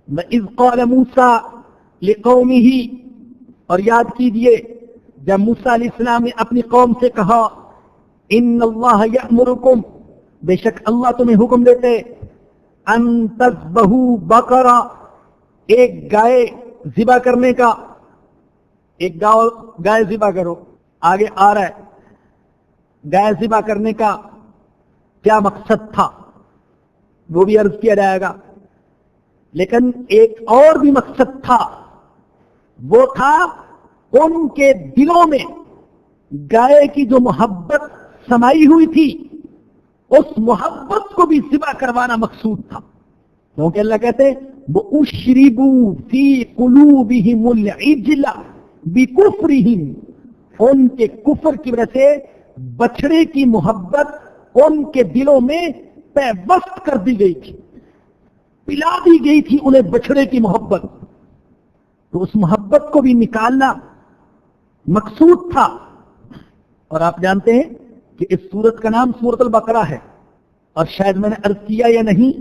وَإِذْ قَالَ مُوسَىٰ لِقَوْمِهِ، اور یاد کیجئے جب موسیٰ علیہ السلام نے اپنی قوم سے کہا، إِنَّ اللَّهَ يَأْمُرُكُمْ، بے شک اللہ تمہیں حکم دیتے، أَن تَذْبَحُوا بَقَرَةً، ایک گائے ذبح کرنے کا، ایک گائے ذبح کرو۔ آگے آ رہا ہے گائے ذبح کرنے کا کیا مقصد تھا وہ بھی عرض کیا جائے گا، لیکن ایک اور بھی مقصد تھا، وہ تھا ان کے دلوں میں گائے کی جو محبت سمائی ہوئی تھی اس محبت کو بھی ذبح کروانا مقصود تھا، کیونکہ اللہ کہتے ہیں وَأُشْرِبُوا فِي قُلُوبِهِمُ الْعِجْلَ بِكُفْرِهِمْ، ان کے کفر کی وجہ سے بچڑے کی محبت ان کے دلوں میں پیوست کر دی گئی تھی، پلا دی گئی تھی انہیں بچڑے کی محبت، تو اس محبت کو بھی نکالنا مقصود تھا۔ اور آپ جانتے ہیں کہ اس سورت کا نام سورۃ البقرہ ہے، اور شاید میں نے عرض کیا یا نہیں،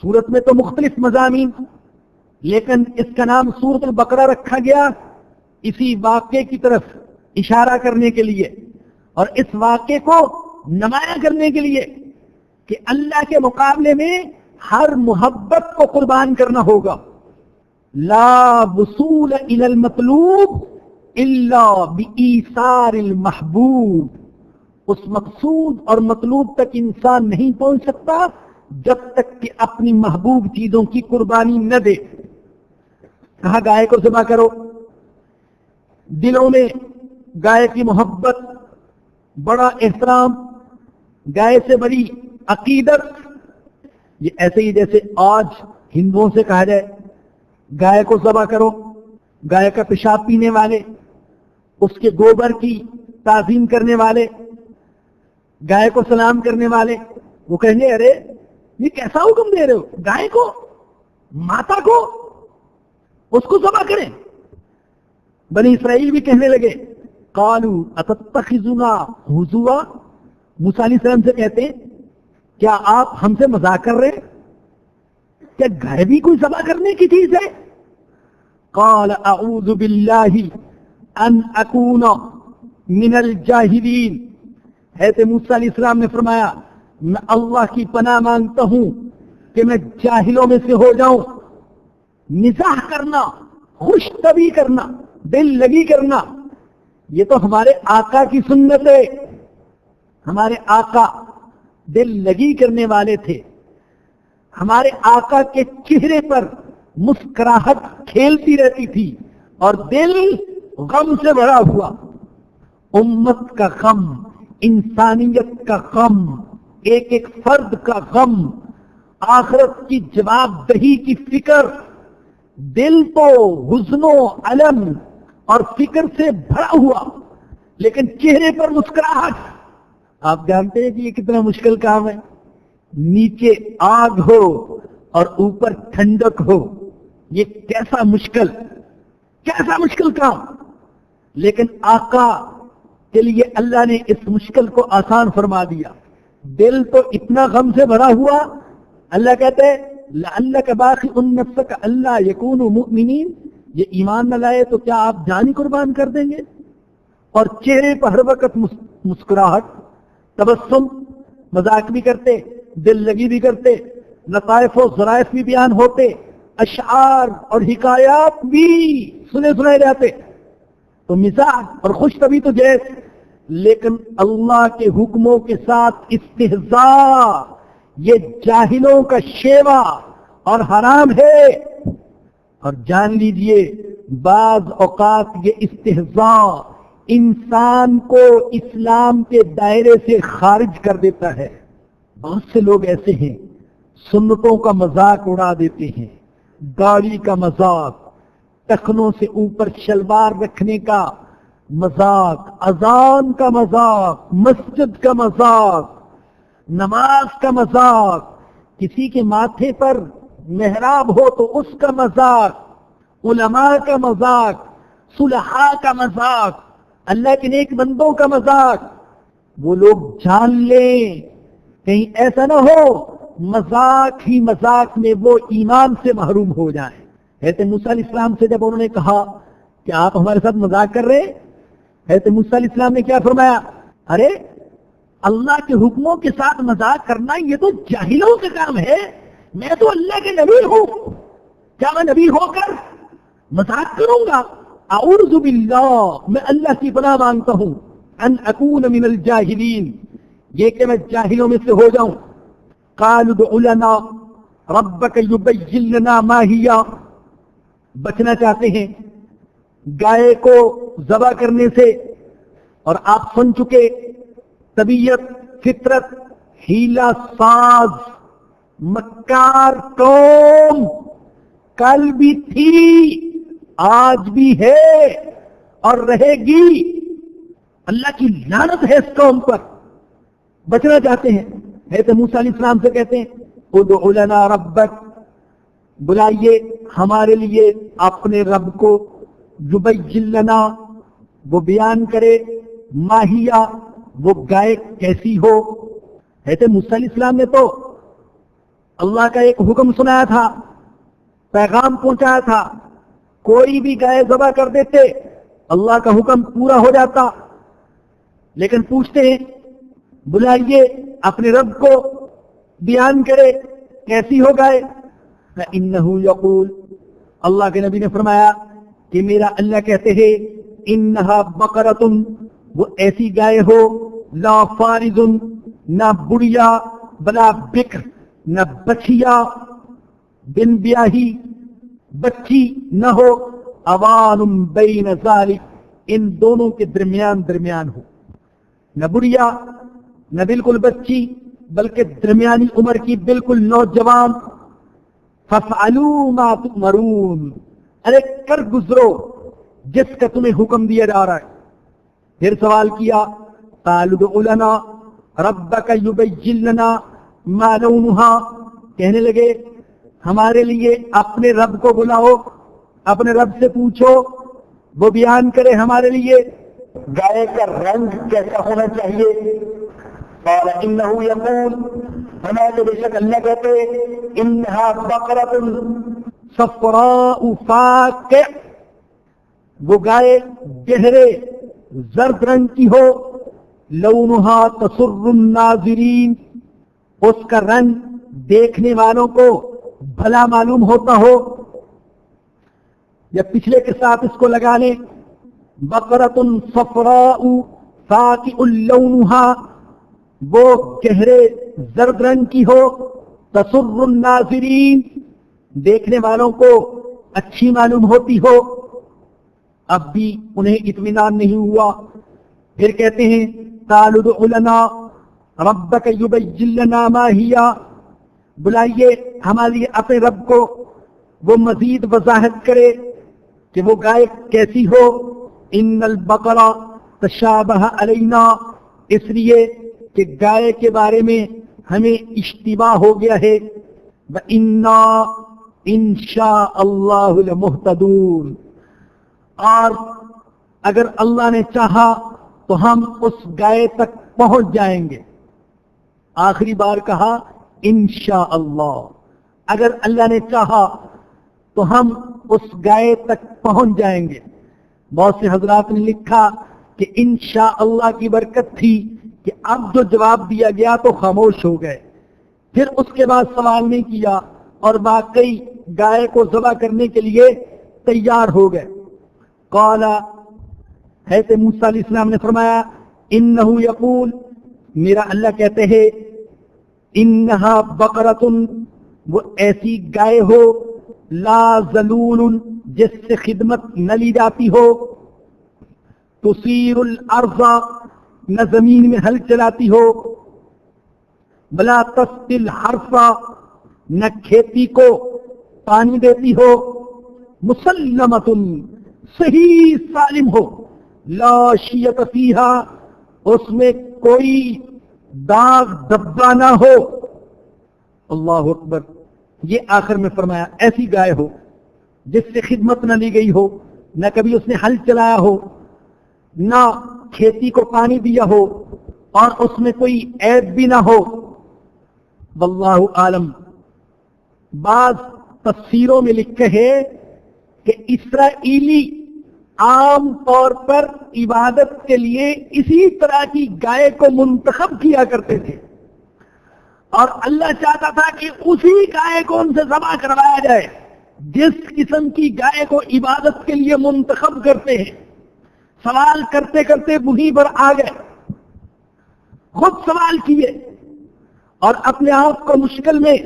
سورت میں تو مختلف مضامین لیکن اس کا نام سورۃ البقرہ رکھا گیا اسی واقعے کی طرف اشارہ کرنے کے لیے، اور اس واقعے کو نمایاں کرنے کے لیے کہ اللہ کے مقابلے میں ہر محبت کو قربان کرنا ہوگا۔ لا وصول الى المطلوب الا بإيثار المحبوب، اس مقصود اور مطلوب تک انسان نہیں پہنچ سکتا جب تک کہ اپنی محبوب چیزوں کی قربانی نہ دے۔ کہا گائے کو ذبح کرو، دلوں میں گائے کی محبت، بڑا احترام، گائے سے بڑی عقیدت، یہ ایسے ہی جیسے آج ہندوؤں سے کہا جائے گائے کو ذبح کرو، گائے کا پیشاب پینے والے، اس کے گوبر کی تعظیم کرنے والے، گائے کو سلام کرنے والے، وہ کہیں گے ارے یہ کیسا حکم دے رہے ہو؟ گائے کو، ماتا کو، اس کو ذبح کریں؟ بنی اسرائیل بھی کہنے لگے قالوا اتتخذنا ہزوا، موسیٰ علیہ السلام سے کہتے ہیں کیا آپ ہم سے مذاق کر رہے ہیں؟ کیا گائے بھی کوئی ذبح کرنے کی چیز ہے؟ قال اعوذ باللہ ان اکون من الجاہلین، حضرت موسیٰ علیہ السلام نے فرمایا میں اللہ کی پناہ مانگتا ہوں کہ میں جاہلوں میں سے ہو جاؤں۔ مزاح کرنا، خوش طبعی کرنا، دل لگی کرنا، یہ تو ہمارے آقا کی سنت ہے۔ ہمارے آقا دل لگی کرنے والے تھے، ہمارے آقا کے چہرے پر مسکراہٹ کھیلتی رہتی تھی اور دل غم سے بھرا ہوا۔ امت کا غم، انسانیت کا غم، ایک ایک فرد کا غم، آخرت کی جواب دہی کی فکر، دل تو حزن و الم اور فکر سے بھرا ہوا، لیکن چہرے پر مسکراہٹ۔ آپ جانتے ہیں کہ یہ کتنا مشکل کام ہے؟ نیچے آگ ہو اور اوپر ٹھنڈک ہو، یہ کیسا مشکل کام، لیکن آقا کے لیے اللہ نے اس مشکل کو آسان فرما دیا۔ دل تو اتنا غم سے بھرا ہوا، اللہ کہتے ہیں لعلک باخع نفسک الا یکونوا مؤمنین، یہ ایمان نہ لائے تو کیا آپ جان ہی قربان کر دیں گے؟ اور چہرے پر ہر وقت مسکراہٹ، تبسم، مذاق بھی کرتے، دل لگی بھی کرتے، لطائف و ظرائف بھی بیان ہوتے، اشعار اور حکایات بھی سنے جاتے، تو مزاح اور خوش طبعی تو جیس، لیکن اللہ کے حکموں کے ساتھ استہزاء یہ جاہلوں کا شیوا اور حرام ہے۔ اور جان لیجئے بعض اوقات یہ استہزاء انسان کو اسلام کے دائرے سے خارج کر دیتا ہے۔ بہت سے لوگ ایسے ہیں سنتوں کا مذاق اڑا دیتے ہیں، داڑھی کا مذاق، ٹخنوں سے اوپر شلوار رکھنے کا مذاق، اذان کا مذاق، مسجد کا مذاق، نماز کا مذاق، کسی کے ماتھے پر محراب ہو تو اس کا مذاق، علماء کا مذاق، صلحاء کا مذاق، اللہ کے نیک بندوں کا مذاق۔ وہ لوگ جان لیں کہیں ایسا نہ ہو مذاق ہی مذاق میں وہ ایمان سے محروم ہو جائیں۔ حضرت موسیٰ علیہ السلام سے جب انہوں نے کہا کہ آپ ہمارے ساتھ مذاق کر رہے ہیں، حضرت موسیٰ علیہ السلام نے کیا فرمایا؟ ارے اللہ کے حکموں کے ساتھ مذاق کرنا یہ تو جاہلوں کا کام ہے، میں تو اللہ کے نبی ہوں، کیا میں نبی ہو کر مذاق کروں گا؟ اعوذ باللہ، میں اللہ کی پناہ مانگتا ہوں، ان اکون من الجاہلین، یہ کہ میں جاہلوں میں سے ہو جاؤں۔ قالوا ادع لنا ربک یبین لنا ما ہی، بچنا چاہتے ہیں گائے کو ذبح کرنے سے، اور آپ سن چکے طبیعت، فطرت، ہیلا ساز، مکار قوم کل بھی تھی، آج بھی ہے اور رہے گی۔ اللہ کی لعنت ہے اس قوم پر۔ بچنا چاہتے ہیں، حضرت موسیٰ علیہ السلام سے کہتے ہیں ادع لنا ربک، بلائیے ہمارے لیے اپنے رب کو، یبین لنا، وہ بیان کرے، ماہیا، وہ گائے کیسی ہو۔ حضرت موسیٰ علیہ السلام نے تو اللہ کا ایک حکم سنایا تھا، پیغام پہنچایا تھا، کوئی بھی گائے ذبح کر دیتے اللہ کا حکم پورا ہو جاتا، لیکن پوچھتے ہیں بلائیے اپنے رب کو، بیان کرے کیسی ہو گائے۔ فَإِنَّهُ يَقُولُ، اللہ کے نبی نے فرمایا کہ میرا اللہ کہتے ہیں إِنَّهَا بَقَرَةٌ، وہ ایسی گائے ہو، لا فارض، نہ بڑیا، بلا بکر، نہ بچیا، بن بیاہی، بچی نہ ہو، اوان بین ذالک، ان دونوں کے درمیان ہو، نہ بڑیا نہ بالکل بچی، بلکہ درمیانی عمر کی بالکل نوجوان۔ فَافْعَلُوا مَا تُؤْمَرُونَ، ارے کر گزرو جس کا تمہیں حکم دیا جا رہا ہے۔ پھر سوال کیا قَالُوا ادْعُ لَنَا رَبَّكَ يُبَيِّن لَنَا مَا لَوْنُهَا، کہنے لگے ہمارے لیے اپنے رب کو بلاؤ، اپنے رب سے پوچھو، وہ بیان کرے ہمارے لیے گائے کا رنگ کیسا ہونا چاہیے؟ قال انه يقول، ہمارے بے شک اللہ کہتے انها بقرۃ صفراء فاقع، وہ گائے گہرے زرد رنگ کی ہو، لونها تسر الناظرین، اس کا رنگ دیکھنے والوں کو بھلا معلوم ہوتا ہو، یا پچھلے کے ساتھ اس کو لگا لیں، بقرۃ صفراء فاقع لونها، وہ گہرے زرد رنگ کی ہو، تسر الناظرین، دیکھنے والوں کو اچھی معلوم ہوتی ہو۔ اب بھی انہیں اطمینان نہیں ہوا، پھر کہتے ہیں قالوا ادع لنا ربک یبین لنا ما ہی، بلائیے ہمارے لیے اپنے رب کو، وہ مزید وضاحت کرے کہ وہ گائے کیسی ہو۔ ان البقر تشابہ علینا، اس لیے کہ گائے کے بارے میں ہمیں اشتباہ ہو گیا ہے، وَإِنَّا إِنشَاءَ اللَّهُ لَمُهْتَدُونَ، اور اگر اللہ نے چاہا تو ہم اس گائے تک پہنچ جائیں گے۔ آخری بار کہا انشاءاللہ، اگر اللہ نے چاہا تو ہم اس گائے تک پہنچ جائیں گے۔ بہت سے حضرات نے لکھا کہ انشاءاللہ کی برکت تھی کہ اب جو جواب دیا گیا تو خاموش ہو گئے، پھر اس کے بعد سوال نہیں کیا اور واقعی گائے کو ذبح کرنے کے لیے تیار ہو گئے۔ قال، حضرت موسیٰ علیہ السلام نے فرمایا انہ یقول، میرا اللہ کہتے ہیں انہا بقرۃ، وہ ایسی گائے ہو لا ذلول، جس سے خدمت نہ لی جاتی ہو، تثیر الارض، نہ زمین میں ہل چلاتی ہو، بلا تسقی الحرث، نہ کھیتی کو پانی دیتی ہو، مسلمۃ، صحیح سالم ہو، لا شیۃ فیہا، اس میں کوئی داغ دبا نہ ہو۔ اللہ اکبر، یہ آخر میں فرمایا ایسی گائے ہو جس سے خدمت نہ لی گئی ہو، نہ کبھی اس نے ہل چلایا ہو، نہ کھیتی کو پانی دیا ہو، اور اس میں کوئی عیب بھی نہ ہو۔ واللہ عالم، بعض تفسیروں میں لکھے ہے کہ اسرائیلی عام طور پر عبادت کے لیے اسی طرح کی گائے کو منتخب کیا کرتے تھے، اور اللہ چاہتا تھا کہ اسی گائے کو ان سے ذبح کروایا جائے جس قسم کی گائے کو عبادت کے لیے منتخب کرتے ہیں۔ سوال کرتے کرتے وہیں پر آ گئے، خود سوال کیے اور اپنے آپ کو مشکل میں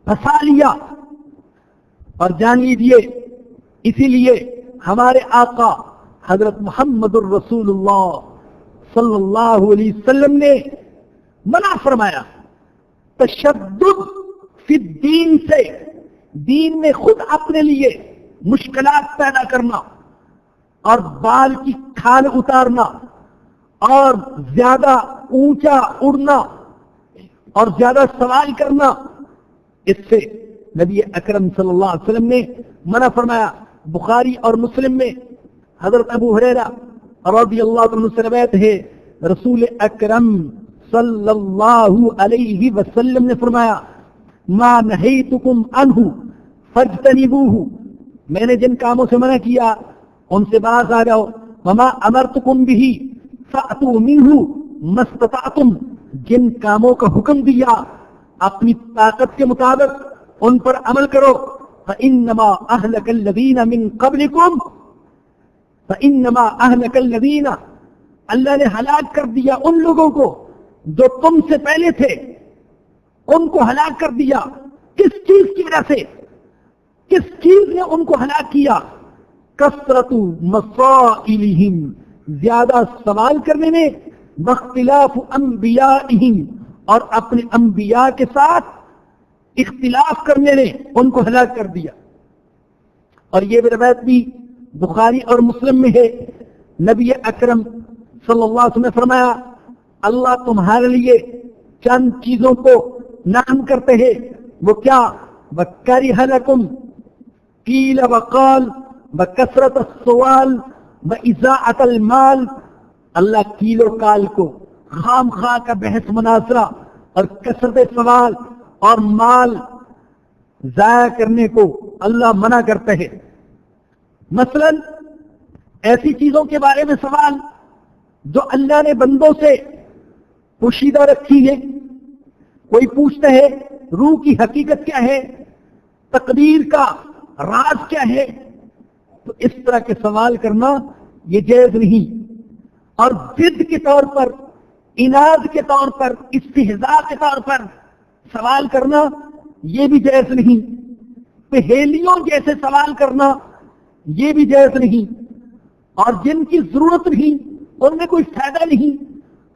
پھنسا لیا، اور جان لیجیے اسی لیے ہمارے آقا حضرت محمد الرسول اللہ صلی اللہ علیہ وسلم نے منع فرمایا تشدد فی الدین سے، دین میں خود اپنے لیے مشکلات پیدا کرنا اور بال کی کھال اتارنا اور زیادہ اونچا اڑنا اور زیادہ سوال کرنا، اس سے نبی اکرم صلی اللہ علیہ وسلم نے منع فرمایا۔ بخاری اور مسلم میں حضرت ابو ہریرہ رضی اللہ عنہ سے روایت ہے، رسول اکرم صلی اللہ علیہ وسلم نے فرمایا ما نہیتکم عنہ فاجتنبوہ، میں نے جن کاموں سے منع کیا ان سے باز آ جاؤ، وما امرتکم بہ فأتوا منہ ما استطعتم، جن کاموں کا حکم دیا اپنی طاقت کے مطابق ان پر عمل کرو۔ فإنما أهلك الذين من قبلكم، فإنما أهلك الذين، اللہ نے ہلاک کر دیا ان لوگوں کو جو تم سے پہلے تھے، ان کو ہلاک کر دیا۔ کس چیز کی وجہ سے؟ کس چیز نے ان کو ہلاک کیا؟ کثرت مسائلہم، زیادہ سوال کرنے میں، واختلاف انبیائہم، اور اپنے انبیاء کے ساتھ اختلاف کرنے نے ان کو ہلاک کر دیا۔ اور یہ روایت بھی بخاری اور مسلم میں ہے، نبی اکرم صلی اللہ علیہ وسلم نے فرمایا اللہ تمہارے لیے چند چیزوں کو نام کرتے ہیں وہ کیا؟ وَكَرِهَ لَكُمْ قِيلَ وَقَالَ وَكَثْرَةَ السُّؤَالِ وَإِضَاعَةَ الْمَالِ، اللہ کیل و کال کو، خام خواہ کا بحث مناظرہ اور کثرت سوال اور مال ضائع کرنے کو اللہ منع کرتا ہے۔ مثلا ایسی چیزوں کے بارے میں سوال جو اللہ نے بندوں سے پوشیدہ رکھی ہے، کوئی پوچھتا ہے روح کی حقیقت کیا ہے، تقدیر کا راز کیا ہے، تو اس طرح کے سوال کرنا یہ جائز نہیں، اور ضد کے طور پر، اناد کے طور پر، استہزاء کے طور پر سوال کرنا یہ بھی جائز نہیں، پہیلیوں جیسے سوال کرنا یہ بھی جائز نہیں، اور جن کی ضرورت نہیں، ان میں کوئی فائدہ نہیں،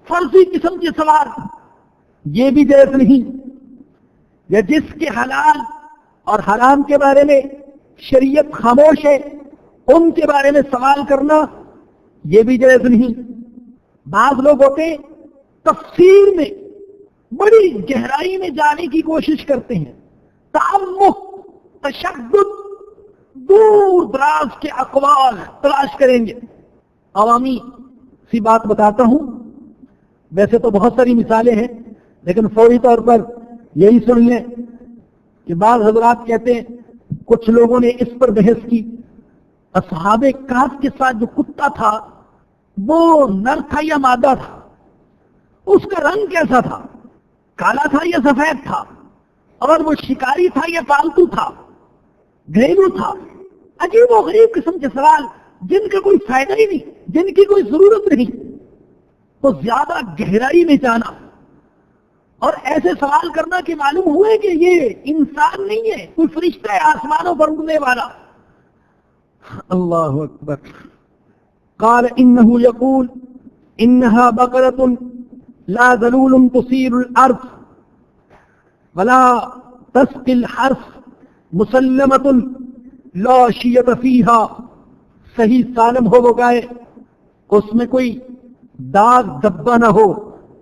فرضی قسم کے سوال یہ بھی جائز نہیں، یا جس کے حلال اور حرام کے بارے میں شریعت خاموش ہے ان کے بارے میں سوال کرنا یہ بھی جائز نہیں۔ بعض لوگ ہوتے تفسیر میں بڑی گہرائی میں جانے کی کوشش کرتے ہیں، تعمق، تشدد، دور دراز کے اقوال تلاش کریں گے۔ عوامی سی بات بتاتا ہوں، ویسے تو بہت ساری مثالیں ہیں لیکن فوری طور پر یہی سن لیں کہ بعض حضرات کہتے ہیں کچھ لوگوں نے اس پر بحث کی، اصحاب کہف کے ساتھ جو کتا تھا وہ نر تھا یا مادہ تھا، اس کا رنگ کیسا تھا، کالا تھا یا سفید تھا، اور وہ شکاری تھا یا پالتو تھا، گھریلو تھا۔ عجیب و غریب قسم کے سوال جن کا کوئی فائدہ ہی نہیں، جن کی کوئی ضرورت نہیں، تو زیادہ گہرائی میں جانا اور ایسے سوال کرنا کہ معلوم ہوئے کہ یہ انسان نہیں ہے، کوئی فرشتہ ہے آسمانوں پر اڑنے والا۔ اللہ اکبر۔ قال انه يقول انها بقرة لا ذلول تصير الارض ولا تسقي الحرث مسلمة لا شية فيها، صحیح سالم ہو وہ گائے، اس میں کوئی داغ دبا نہ ہو۔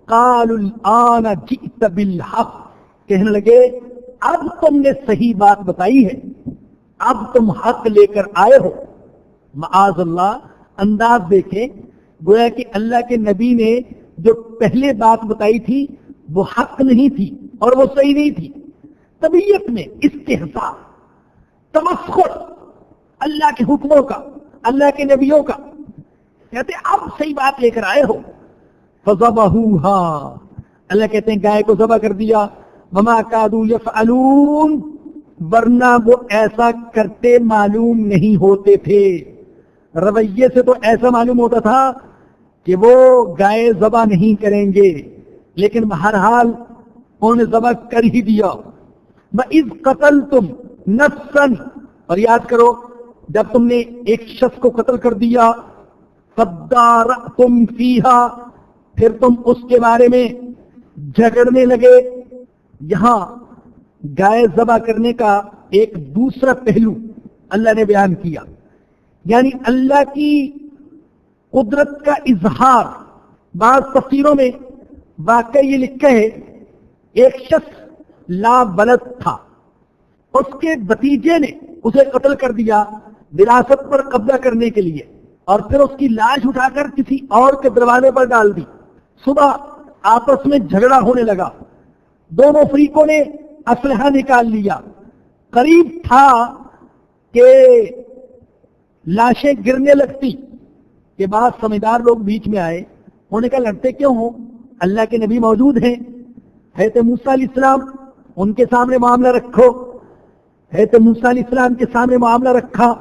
قالوا الآن جئت بالحق، کہنے لگے اب تم نے صحیح بات بتائی ہے، اب تم حق لے کر آئے ہو۔ معاذ اللہ، انداز دیکھیں، گویا کہ اللہ کے نبی نے جو پہلے بات بتائی تھی وہ حق نہیں تھی اور وہ صحیح نہیں تھی۔ طبیعت میں استہزاء، تمسخر اللہ کے حکموں کا، اللہ کے نبیوں کا، کہتے اب صحیح بات لے کر آئے ہو۔ فَذَبَحُوهَا، اللہ کہتے ہیں گائے کو ذبح کر دیا۔ وَمَا كَادُوا يَفْعَلُونَ، ورنہ وہ ایسا کرتے معلوم نہیں ہوتے تھے۔ رویے سے تو ایسا معلوم ہوتا تھا کہ وہ گائے ذبح نہیں کریں گے، لیکن بہرحال انہوں نے ذبح کر ہی دیا۔ وَإِذْ قَتَلْتُمْ نَفْسًا، اور یاد کرو جب تم نے ایک شخص کو قتل کر دیا، فَادَّارَأْتُمْ فِيهَا، پھر تم اس کے بارے میں جھگڑنے لگے۔ یہاں گائے ذبح کرنے کا ایک دوسرا پہلو اللہ نے بیان کیا، یعنی اللہ کی قدرت کا اظہار۔ بعض تفسیروں میں واقعہ یہ لکھا ہے ایک شخص لا ولد تھا، اس کے بھتیجے نے اسے قتل کر دیا وراثت پر قبضہ کرنے کے لیے، اور پھر اس کی لاش اٹھا کر کسی اور کے دروازے پر ڈال دی۔ صبح آپس میں جھگڑا ہونے لگا، دونوں فریقوں نے اسلحہ نکال لیا، قریب تھا کہ لاشیں گرنے لگتی کہ بعض سمجھدار لوگ بیچ میں آئے، انہوں نے کہا لڑتے کیوں ہو، اللہ کے نبی موجود ہیں، حضرت موسیٰ علیہ السلام، ان کے سامنے معاملہ رکھو۔ حضرت موسیٰ علیہ السلام کے سامنے معاملہ رکھا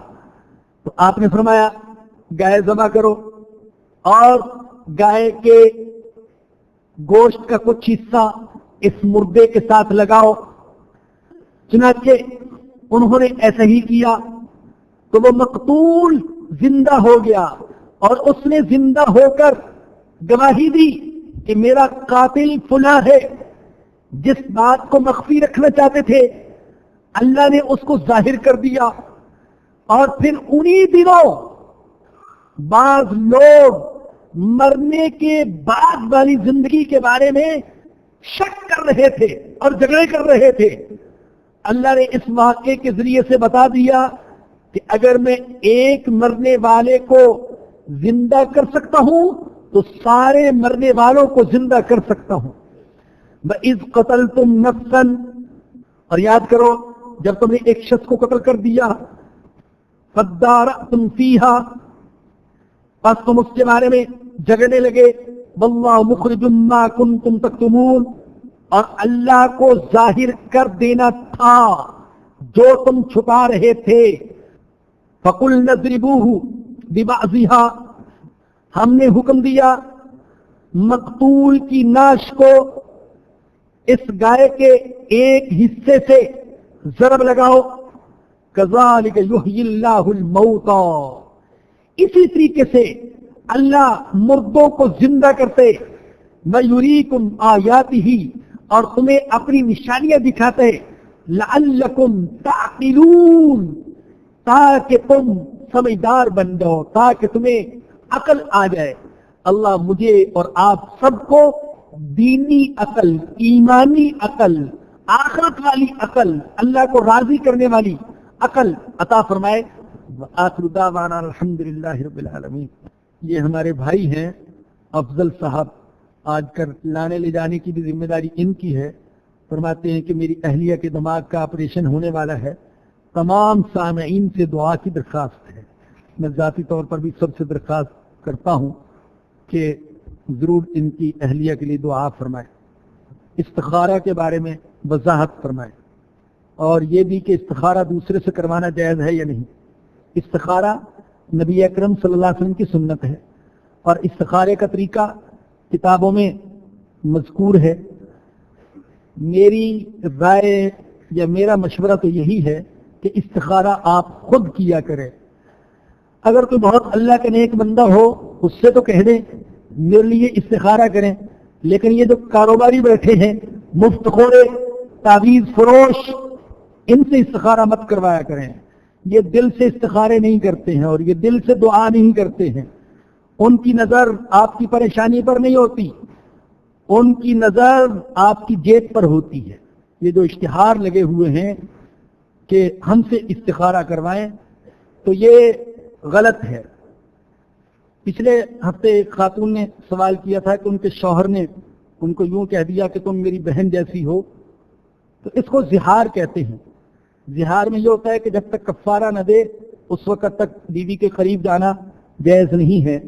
تو آپ نے فرمایا گائے ذبح کرو اور گائے کے گوشت کا کچھ حصہ اس مردے کے ساتھ لگاؤ۔ چنانچہ انہوں نے ایسا ہی کیا تو وہ مقتول زندہ ہو گیا، اور اس نے زندہ ہو کر گواہی دی کہ میرا قاتل فلاں ہے۔ جس بات کو مخفی رکھنا چاہتے تھے اللہ نے اس کو ظاہر کر دیا، اور پھر انہی دنوں بعض لوگ مرنے کے بعد والی زندگی کے بارے میں شک کر رہے تھے اور جھگڑے کر رہے تھے۔ اللہ نے اس واقعے کے ذریعے سے بتا دیا کہ اگر میں ایک مرنے والے کو زندہ کر سکتا ہوں تو سارے مرنے والوں کو زندہ کر سکتا ہوں. وَإِذْ قَتَلْتُمْ نَفْسًا، اور یاد کرو جب تم نے ایک شخص کو قتل کر دیا، فَادَّارَأْتُمْ فِيهَا، پس تم اس کے بارے میں جھگڑنے لگے. وَاللَّهُ مُخْرِجٌ مَا كُنْتُمْ تَكْتُمُونَ، اور اللہ کو ظاہر کر دینا تھا جو تم چھپا رہے تھے. فَقُلْنَا اضْرِبُوهُ بِبَعْضِهَا، ہم نے حکم دیا مقتول کی ناش کو اس گائے کے ایک حصے سے ضرب لگاؤ. کذالک یحیی اللہ الموتى، اسی طریقے سے اللہ مردوں کو زندہ کرتے. ویریکم آیاتہ، اور تمہیں اپنی نشانیاں دکھاتے. لعلکم تعقلون، تاکہ تم سمجھدار بن جاؤ، تاکہ تمہیں عقل آ جائے. اللہ مجھے اور آپ سب کو دینی عقل، ایمانی عقل، آخرت والی عقل، اللہ کو راضی کرنے والی عقل عطا فرمائے. وآخر دعوانا الحمدللہ رب العالمین. یہ ہمارے بھائی ہیں افضل صاحب، آج کر لانے لے جانے کی بھی ذمہ داری ان کی ہے. فرماتے ہیں کہ میری اہلیہ کے دماغ کا آپریشن ہونے والا ہے. تمام سامعین سے دعا کی درخواست ہے. میں ذاتی طور پر بھی سب سے درخواست کرتا ہوں کہ ضرور ان کی اہلیہ کے لیے دعا فرمائے. استخارہ کے بارے میں وضاحت فرمائے، اور یہ بھی کہ استخارہ دوسرے سے کروانا جائز ہے یا نہیں. استخارہ نبی اکرم صلی اللہ علیہ وسلم کی سنت ہے، اور استخارے کا طریقہ کتابوں میں مذکور ہے. میری رائے یا میرا مشورہ تو یہی ہے کہ استخارہ آپ خود کیا کریں. اگر کوئی بہت اللہ کا نیک بندہ ہو اس سے تو کہہ دیں میرے لیے استخارہ کریں، لیکن یہ جو کاروباری بیٹھے ہیں مفت خورے، تعویذ فروش، ان سے استخارہ مت کروایا کریں. یہ دل سے استخارے نہیں کرتے ہیں اور یہ دل سے دعا نہیں کرتے ہیں. ان کی نظر آپ کی پریشانی پر نہیں ہوتی، ان کی نظر آپ کی جیب پر ہوتی ہے. یہ جو اشتہار لگے ہوئے ہیں کہ ہم سے استخارہ کروائیں، تو یہ غلط ہے. پچھلے ہفتے ایک خاتون نے سوال کیا تھا کہ ان کے شوہر نے ان کو یوں کہہ دیا کہ تم میری بہن جیسی ہو. تو اس کو زہار کہتے ہیں. زہار میں یہ ہوتا ہے کہ جب تک کفارہ نہ دے اس وقت تک بیوی کے قریب جانا جائز نہیں ہے.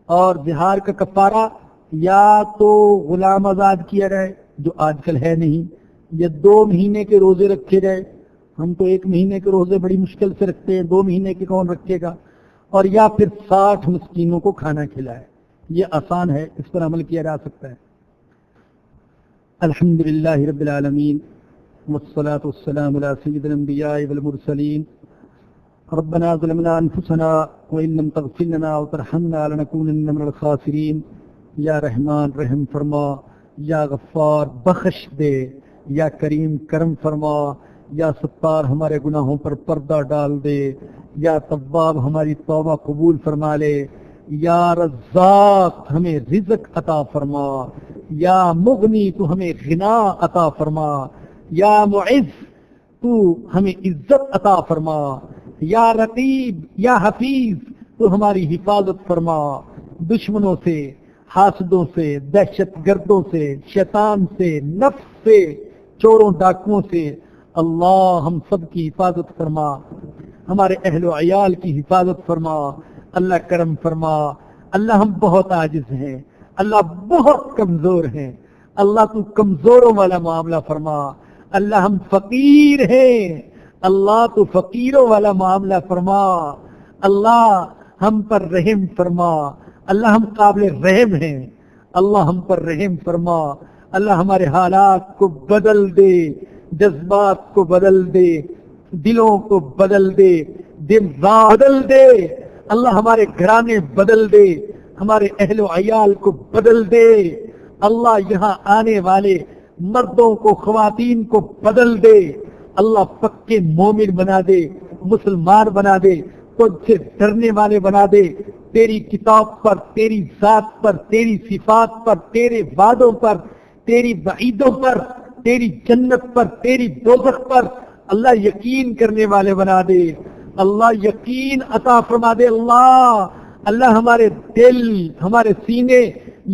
اور زہار کا کفارہ یا تو غلام آزاد کیا جائے، جو آج کل ہے نہیں، یا 2 مہینے کے روزے رکھے جائے. ہم تو 1 مہینے کے روزے بڑی مشکل سے رکھتے ہیں، 2 مہینے کے کون رکھے گا. اور یا پھر 60 مسکینوں کو کھانا کھلائے. یہ آسان ہے، اس پر عمل کیا جا سکتا ہے. الحمدللہ رب العالمین والصلاة والسلام علی سید الانبیاء والمرسلین. ربنا ظلمنا انفسنا وان لم تغفر لنا وترحمنا لنكونن من الخاسرین. یا رحمان رحم فرما، یا غفار بخش دے، یا کریم کرم فرما، یا ستار ہمارے گناہوں پر پردہ ڈال دے، یا تواب ہماری توبہ قبول فرما لے، یا رزاق ہمیں رزق عطا فرما، یا مغنی تو ہمیں غنا عطا فرما، یا معز تو ہمیں عزت عطا فرما، یا رقیب یا حفیظ تو ہماری حفاظت فرما. دشمنوں سے، حاسدوں سے، دہشت گردوں سے، شیطان سے، نفس سے، چوروں ڈاکوؤں سے اللہ ہم سب کی حفاظت فرما. ہمارے اہل و عیال کی حفاظت فرما. اللہ کرم فرما. اللہ ہم بہت عاجز ہیں، اللہ بہت کمزور ہیں. اللہ تو کمزوروں والا معاملہ فرما. اللہ ہم فقیر ہیں، اللہ تو فقیروں والا معاملہ فرما. اللہ ہم پر رحم فرما. اللہ ہم قابل رحم ہیں، اللہ ہم پر رحم فرما. اللہ ہمارے حالات کو بدل دے، جذبات کو بدل دے، دلوں کو بدل دے، دل بدل دے. اللہ ہمارے گھرانے بدل دے، ہمارے اہل و عیال کو بدل دے. اللہ یہاں آنے والے مردوں کو، خواتین کو بدل دے. اللہ پکے مومن بنا دے، مسلمان بنا دے، تجھ سے ڈرنے والے بنا دے. تیری کتاب پر، تیری ذات پر، تیری صفات پر، تیرے وعدوں پر، تیری وعیدوں پر، تیری جنت پر، تیری دوزخ پر اللہ یقین کرنے والے بنا دے، اللہ یقین عطا فرما دے، اللہ ہمارے دل ہمارے سینے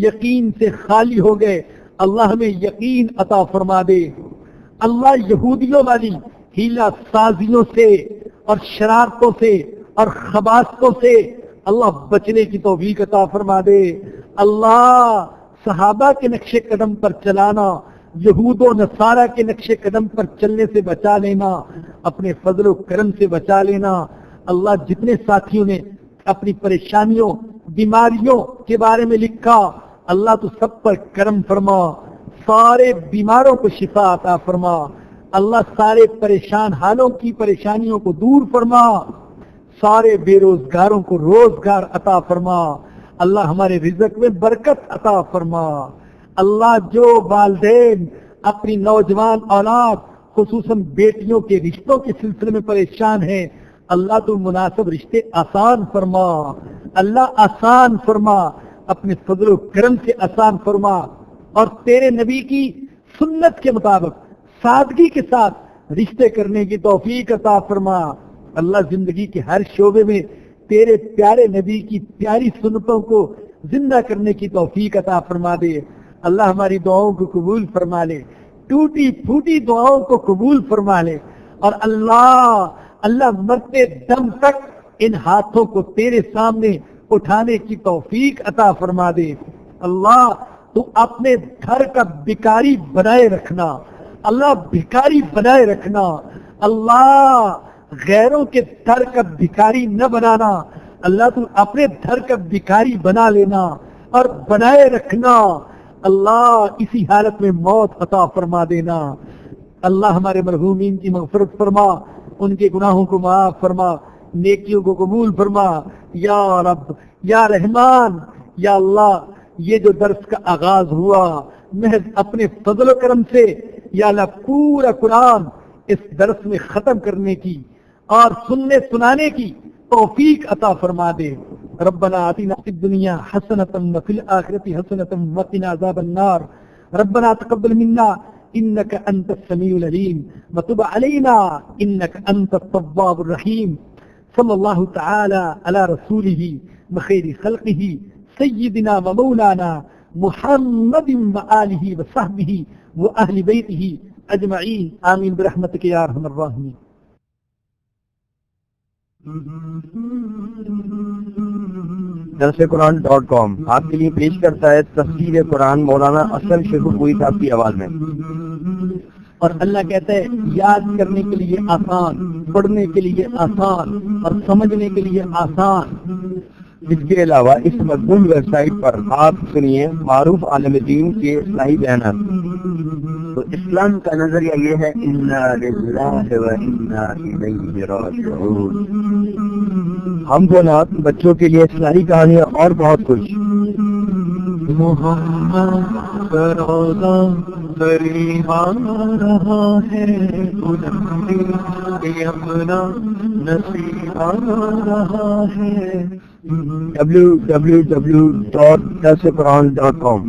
یقین سے خالی ہو گئے، اللہ ہمیں یقین عطا فرما دے، اللہ یہودیوں والی ہیلا سازیوں سے اور شرارتوں سے اور خباثتوں سے اللہ بچنے کی توفیق عطا فرما دے، اللہ صحابہ کے نقش قدم پر چلانا، یہود و نصارہ کے نقش قدم پر چلنے سے بچا لینا، اپنے فضل و کرم سے بچا لینا، اللہ جتنے ساتھیوں نے اپنی پریشانیوں بیماریوں کے بارے میں لکھا، اللہ تو سب پر کرم فرما، سارے بیماروں کو شفا عطا فرما، اللہ سارے پریشان حالوں کی پریشانیوں کو دور فرما، سارے بے روزگاروں کو روزگار عطا فرما، اللہ ہمارے رزق میں برکت عطا فرما، اللہ جو والدین اپنی نوجوان اولاد خصوصاً بیٹیوں کے رشتوں کے سلسلے میں پریشان ہیں، اللہ تو مناسب رشتے آسان فرما، اللہ آسان فرما، اپنے فضل و کرم سے آسان فرما، اور تیرے نبی کی سنت کے مطابق سادگی کے ساتھ رشتے کرنے کی توفیق عطا فرما، اللہ زندگی کے ہر شعبے میں تیرے پیارے نبی کی پیاری سنتوں کو زندہ کرنے کی توفیق عطا فرما دے، اللہ ہماری دعاؤں کو قبول فرما لے، ٹوٹی پھوٹی دعاؤں کو قبول فرما لے، اور اللہ مرتے دم تک ان ہاتھوں کو تیرے سامنے اٹھانے کی توفیق عطا فرما دے، اللہ تو اپنے گھر کا بھکاری بنائے رکھنا، اللہ بھکاری بنائے رکھنا، اللہ غیروں کے در کا بھکاری نہ بنانا، اللہ تو اپنے در کا بھکاری بنا لینا اور بنائے رکھنا، اللہ اسی حالت میں موت عطا فرما دینا، اللہ ہمارے مرحومین کی مغفرت فرما، ان کے گناہوں کو معاف فرما، نیکیوں کو قبول فرما، یا رب یا رحمان، یا اللہ یہ جو درس کا آغاز ہوا محض اپنے فضل و کرم سے، یا اللہ پورا قرآن اس درس میں ختم کرنے کی اور سننے سنانے کی توفیق عطا فرما دے، ربنا آتنا فی الدنیا حسنۃ وفی الآخرۃ حسنۃ وقنا عذاب النار، ربنا تقبل منا انك انت السميع العليم وتب علينا انك انت التواب الرحيم، صلی اللہ تعالی علی رسوله بخیر خلقه سیدنا و مولانا محمد وآلہ وصحبہ واہل بیتہ اجمعین، آمین برحمتک یا ارحم الراحمین۔ درسقرآن.com آپ کے لیے پیش کرتا ہے تفسیر قرآن مولانا اسد شیخ پوری صاحب کی آواز میں، اور اللہ کہتا ہے یاد کرنے کے لیے آسان، پڑھنے کے لیے آسان اور سمجھنے کے لیے آسان۔ اس کے علاوہ اس مضمون ویب سائٹ پر آپ سنیے معروف عالم دین کے اصلاحی بیانات۔ تو اسلام کا نظریہ یہ ہے انا للہ و انا الیہ راجعون، ہم کو نات بچوں کے لیے اصلاحی کہانیاں اور بہت کچھ۔ محمد روزہ قریب آ رہا ہے، اپنا نصیب آ رہا ہے، www.درسقرآن.com